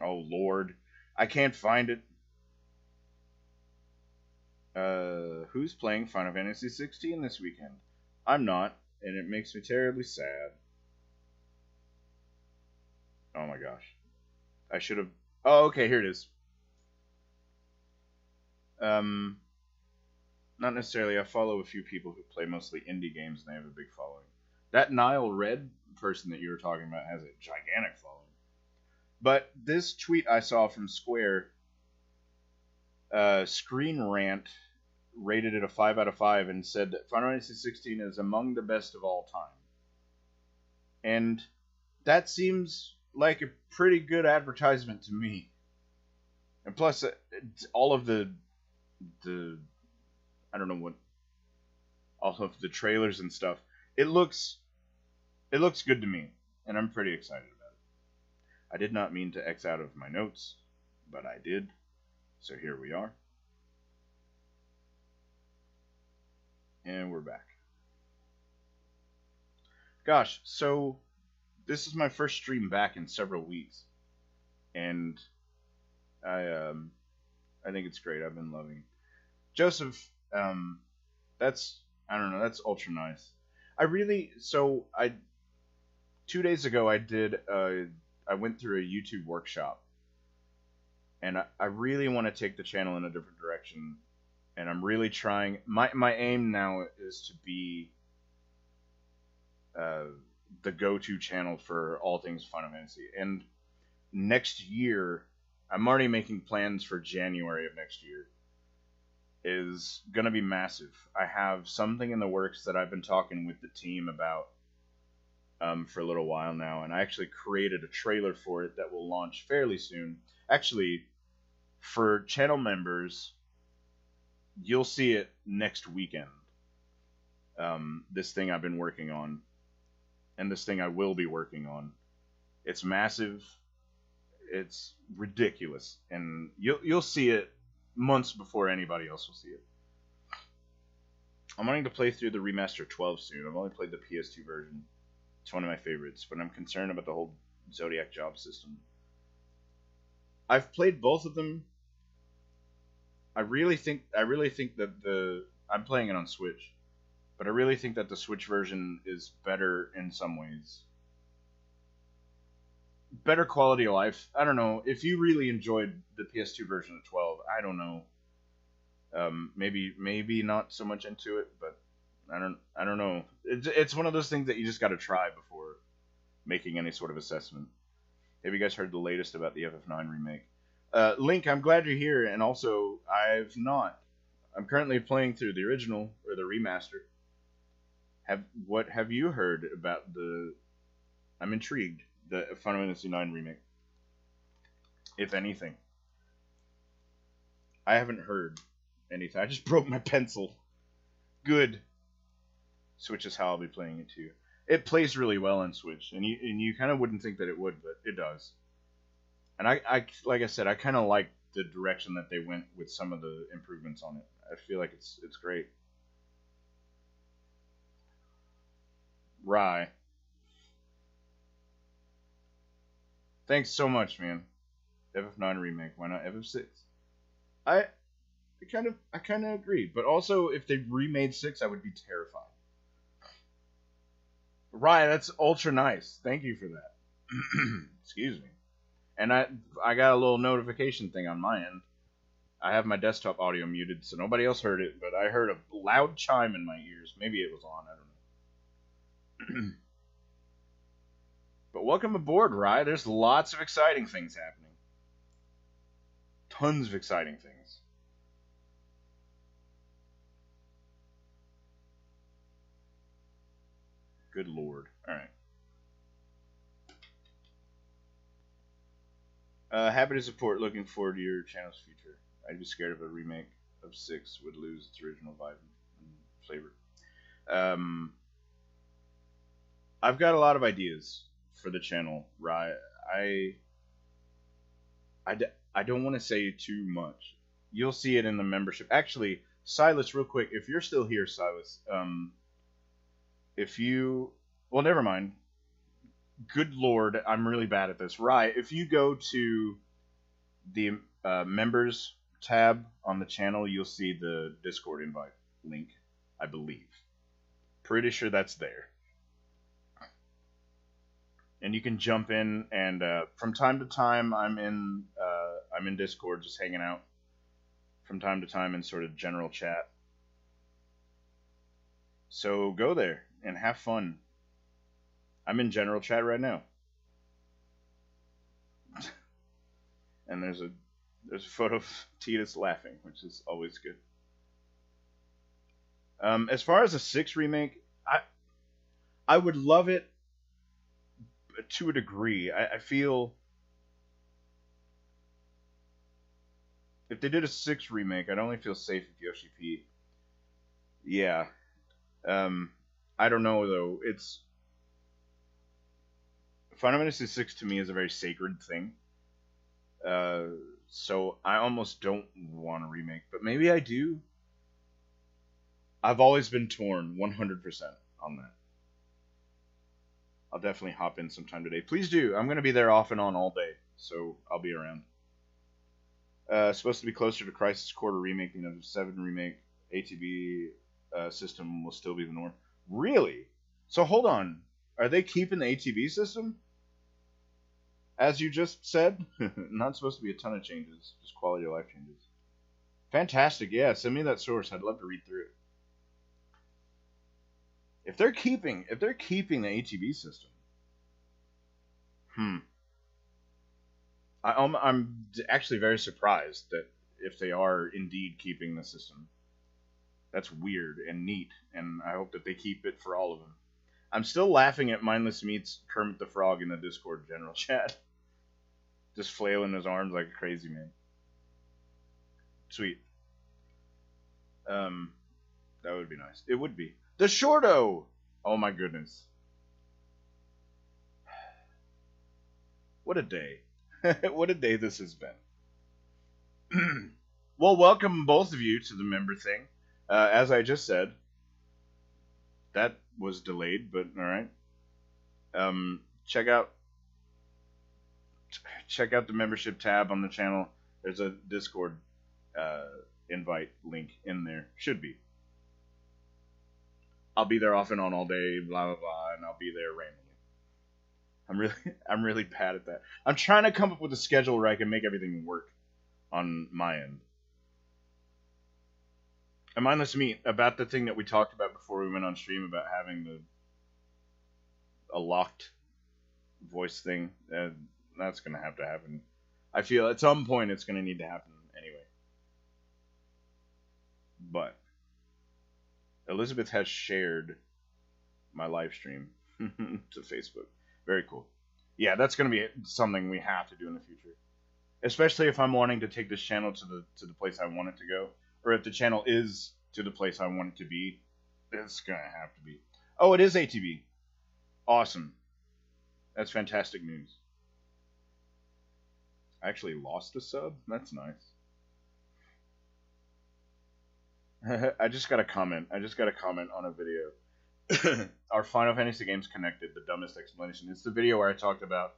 Oh Lord, I can't find it. Who's playing Final Fantasy 16 this weekend? I'm not, and it makes me terribly sad. Oh my gosh. I should have... Oh, okay, here it is. Not necessarily. I follow a few people who play mostly indie games, and they have a big following. That Nile Red person that you were talking about has a gigantic following. But this tweet I saw from Square, Screen Rant rated it a 5 out of 5 and said that Final Fantasy 16 is among the best of all time. And that seems like a pretty good advertisement to me. And plus, all of the I don't know what, all of the trailers and stuff, it looks good to me, and I'm pretty excited about it. I did not mean to X out of my notes, but I did, so here we are. And we're back. Gosh, so this is my first stream back in several weeks, and I think it's great. I've been loving it. Joseph, that's, I don't know, that's ultra nice. 2 days ago I went through a YouTube workshop, and I really want to take the channel in a different direction, and I'm really trying. My aim now is to be the go-to channel for all things Final Fantasy, and next year, I'm already making plans for January of next year, is going to be massive. I have something in the works that I've been talking with the team about for a little while now, and I actually created a trailer for it that will launch fairly soon. Actually, for channel members, you'll see it next weekend. This thing I've been working on, and this thing I will be working on. It's massive. It's ridiculous, and you'll see it months before anybody else will see it. I'm wanting to play through the remaster 12 soon. I've only played the PS2 version. It's one of my favorites, but I'm concerned about the whole Zodiac job system. I've played both of them. I really think that I'm playing it on Switch, but I really think that the Switch version is better in some ways. Better quality of life. I don't know. If you really enjoyed the PS2 version of 12, I don't know. Maybe not so much into it, but I don't know. It's one of those things that you just got to try before making any sort of assessment. Have you guys heard the latest about the FF9 remake? Link, I'm glad you're here, and also I've not. I'm currently playing through the original or the remaster. What have you heard about the? I'm intrigued. The Final Fantasy IX remake, if anything. I haven't heard anything. I just broke my pencil. Good. Switch is how I'll be playing it too. It plays really well on Switch, and you kind of wouldn't think that it would, but it does. And I like I said, I kind of like the direction that they went with some of the improvements on it. I feel like it's great. Rye. Thanks so much, man. FF9 remake. Why not FF6? I kind of agree, but also if they remade 6, I would be terrified. Right, that's ultra nice. Thank you for that. Excuse me. And I got a little notification thing on my end. I have my desktop audio muted, so nobody else heard it, but I heard a loud chime in my ears. Maybe it was on, I don't know. But welcome aboard, Rye. There's lots of exciting things happening. Tons of exciting things. Good lord. Alright. Happy to support. Looking forward to your channel's future. I'd be scared of a remake of 6 would lose its original vibe and flavor. I've got a lot of ideas for the channel, Rye. I don't want to say too much. You'll see it in the membership. Actually, Silas, real quick, if you're still here, Silas, if you... Well, never mind. Good lord, I'm really bad at this. Rye, if you go to the members tab on the channel, you'll see the Discord invite link, I believe. Pretty sure that's there. And you can jump in, and from time to time, I'm in Discord, just hanging out. From time to time, in sort of general chat. So go there and have fun. I'm in general chat right now, and there's a photo of Titus laughing, which is always good. As far as a 6 remake, I would love it to a degree. I feel if they did a 6 remake, I'd only feel safe with Yoshi P. Yeah. I don't know though. It's Final Fantasy VI to me is a very sacred thing. So I almost don't want a remake, but maybe I do. I've always been torn 100% on that. I'll definitely hop in sometime today. Please do. I'm going to be there off and on all day, so I'll be around. Supposed to be closer to Crisis Core remake, you know, 7 remake. ATB system will still be the norm. Really? So hold on. Are they keeping the ATB system? As you just said? Not supposed to be a ton of changes. Just quality of life changes. Fantastic. Yeah, send me that source. I'd love to read through it. If they're keeping the ATB system, I'm actually very surprised that if they are indeed keeping the system. That's weird and neat, and I hope that they keep it for all of them. I'm still laughing at Mindless Meat's Kermit the Frog in the Discord general chat. Just flailing his arms like a crazy man. Sweet. That would be nice. It would be. The Shorto! Oh my goodness. What a day. What a day this has been. Well, welcome both of you to the member thing. As I just said, that was delayed, but all right. Check out the membership tab on the channel. There's a Discord invite link in there. Should be. I'll be there off and on all day, blah blah blah, and I'll be there randomly. I'm really bad at that. I'm trying to come up with a schedule where I can make everything work on my end. And mindless meat, about the thing that we talked about before we went on stream about having a locked voice thing. That's gonna have to happen. I feel at some point it's gonna need to happen anyway. But Elizabeth has shared my live stream to Facebook. Very cool. Yeah, that's gonna be something we have to do in the future, especially if I'm wanting to take this channel to the place I want it to go, or if the channel is to the place I want it to be. It's gonna have to be. Oh, it is ATB. Awesome. That's fantastic news. I actually lost a sub? That's nice. I just got a comment. I just got a comment on a video. Our Final Fantasy games connected, the dumbest explanation. It's the video where I talked about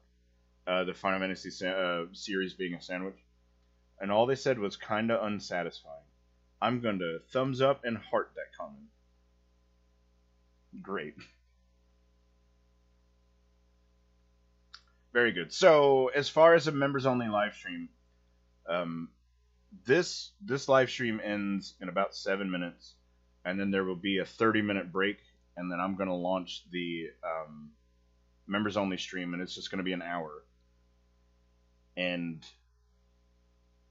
the Final Fantasy series being a sandwich. And all they said was kinda unsatisfying. I'm going to thumbs up and heart that comment. Great. Very good. So, as far as a members-only live stream, this live stream ends in about 7 minutes, and then there will be a 30-minute break, and then I'm going to launch the members-only stream, and it's just going to be an hour. And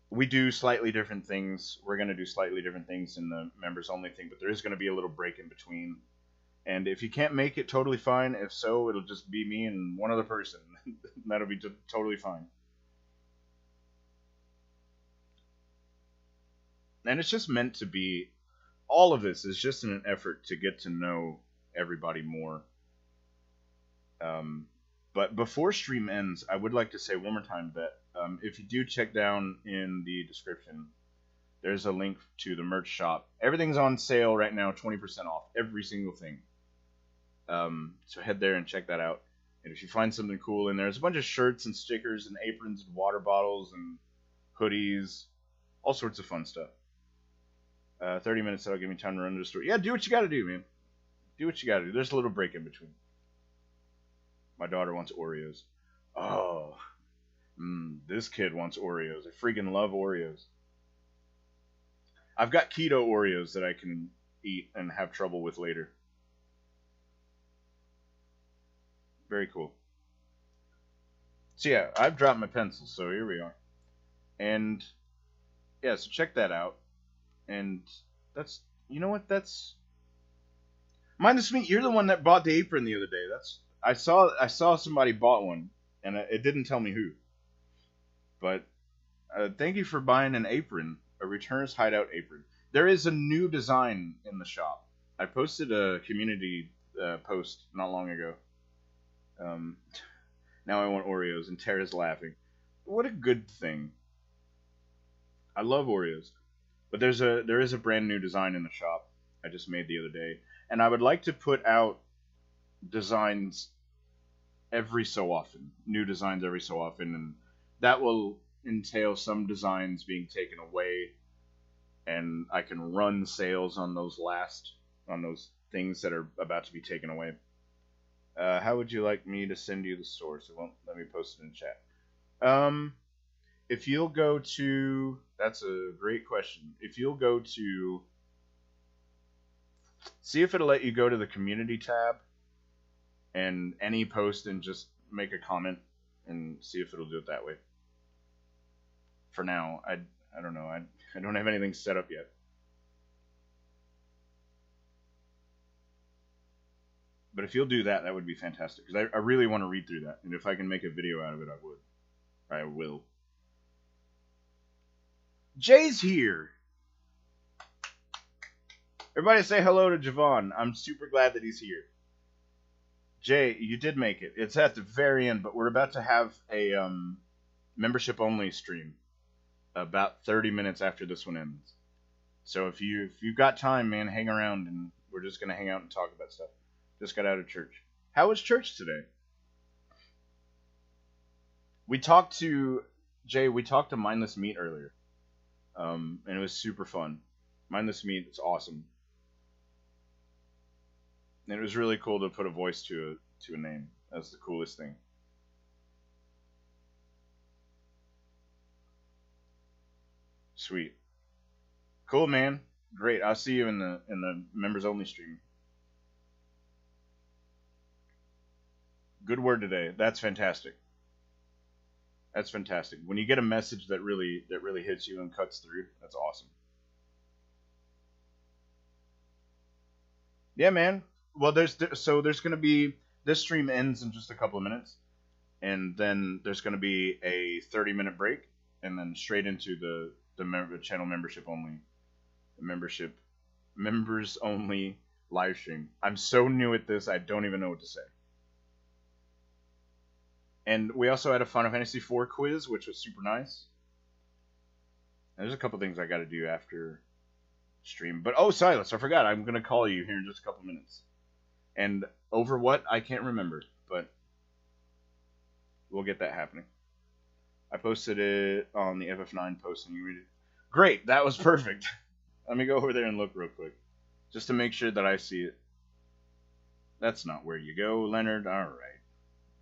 we do slightly different things. We're going to do slightly different things in the members-only thing, but there is going to be a little break in between. And if you can't make it, totally fine. If so, it'll just be me and one other person. That'll be totally fine. And it's just meant to be... All of this is just in an effort to get to know everybody more. But before stream ends, I would like to say one more time that if you do check down in the description, there's a link to the merch shop. Everything's on sale right now, 20% off. Every single thing. So head there and check that out. And if you find something cool in there, there's a bunch of shirts and stickers and aprons and water bottles and hoodies. All sorts of fun stuff. 30 minutes, that'll give me time to run to the store. Yeah, do what you gotta do, man. Do what you gotta do. There's a little break in between. My daughter wants Oreos. Oh. This kid wants Oreos. I freaking love Oreos. I've got keto Oreos that I can eat and have trouble with later. Very cool. So yeah, I've dropped my pencil, so here we are. And yeah, so check that out. And that's, you know what, that's... Mindless Meat, you're the one that bought the apron the other day. I saw somebody bought one, and it didn't tell me who. But thank you for buying an apron, a Returner's Hideout apron. There is a new design in the shop. I posted a community post not long ago. Now I want Oreos, and Tara's laughing. What a good thing. I love Oreos. But there is a brand new design in the shop I just made the other day. And I would like to put out designs every so often. New designs every so often. And that will entail some designs being taken away. And I can run sales on those things that are about to be taken away. How would you like me to send you the source? It won't let me post it in chat. If you'll go to... That's a great question. If you'll go to... See if it'll let you go to the community tab and any post and just make a comment and see if it'll do it that way. For now, I don't know. I don't have anything set up yet. But if you'll do that, that would be fantastic. Because I really want to read through that. And if I can make a video out of it, I would. I will. Jay's here. Everybody say hello to Javon. I'm super glad that he's here. Jay, you did make it. It's at the very end, but we're about to have a membership-only stream. about 30 minutes after this one ends. So if you've got time, man, hang around, and we're just gonna hang out and talk about stuff. Just got out of church. How was church today? We talked to Jay. We talked to Mindless Meat earlier, and it was super fun. Mindless Meat is awesome, and it was really cool to put a voice to a name. That's the coolest thing. Sweet. Cool, man. Great. I'll see you in the members only stream. Good word today. That's fantastic. That's fantastic. When you get a message that really hits you and cuts through, that's awesome. Yeah, man. Well, there's gonna be, this stream ends in just a couple of minutes, and then there's gonna be a 30-minute break, and then straight into the channel membership only, members only live stream. I'm so new at this, I don't even know what to say. And we also had a Final Fantasy IV quiz, which was super nice. And there's a couple things I got to do after stream. But, oh, Silas, I forgot. I'm going to call you here in just a couple minutes. And over what? I can't remember. But we'll get that happening. I posted it on the FF9 post, and you read it. Great. That was perfect. Let me go over there and look real quick, just to make sure that I see it. That's not where you go, Lenard. All right.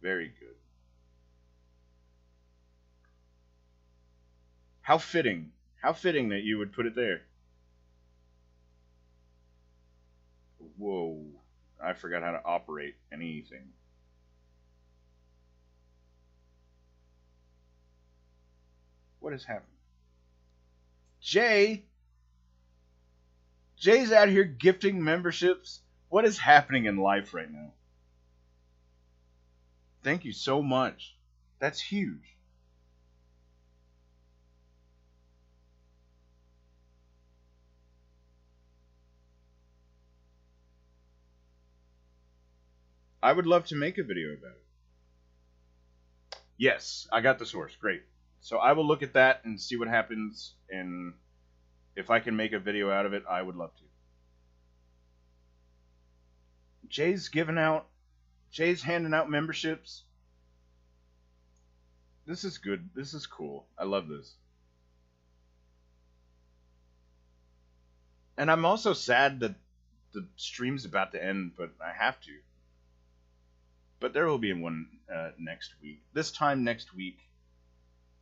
Very good. How fitting. How fitting that you would put it there. Whoa. I forgot how to operate anything. What has happened? Jay's out here gifting memberships. What is happening in life right now? Thank you so much. That's huge. I would love to make a video about it. Yes, I got the source. Great. So I will look at that and see what happens, and if I can make a video out of it, I would love to. Jay's handing out memberships. This is good. This is cool. I love this. And I'm also sad that the stream's about to end, but I have to. But there will be one next week. This time next week,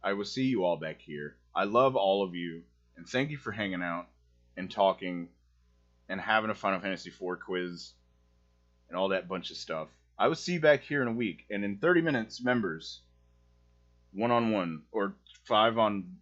I will see you all back here. I love all of you, and thank you for hanging out and talking and having a Final Fantasy IV quiz and all that bunch of stuff. I will see you back here in a week, and in 30 minutes, members, 1-on-1 or 5 on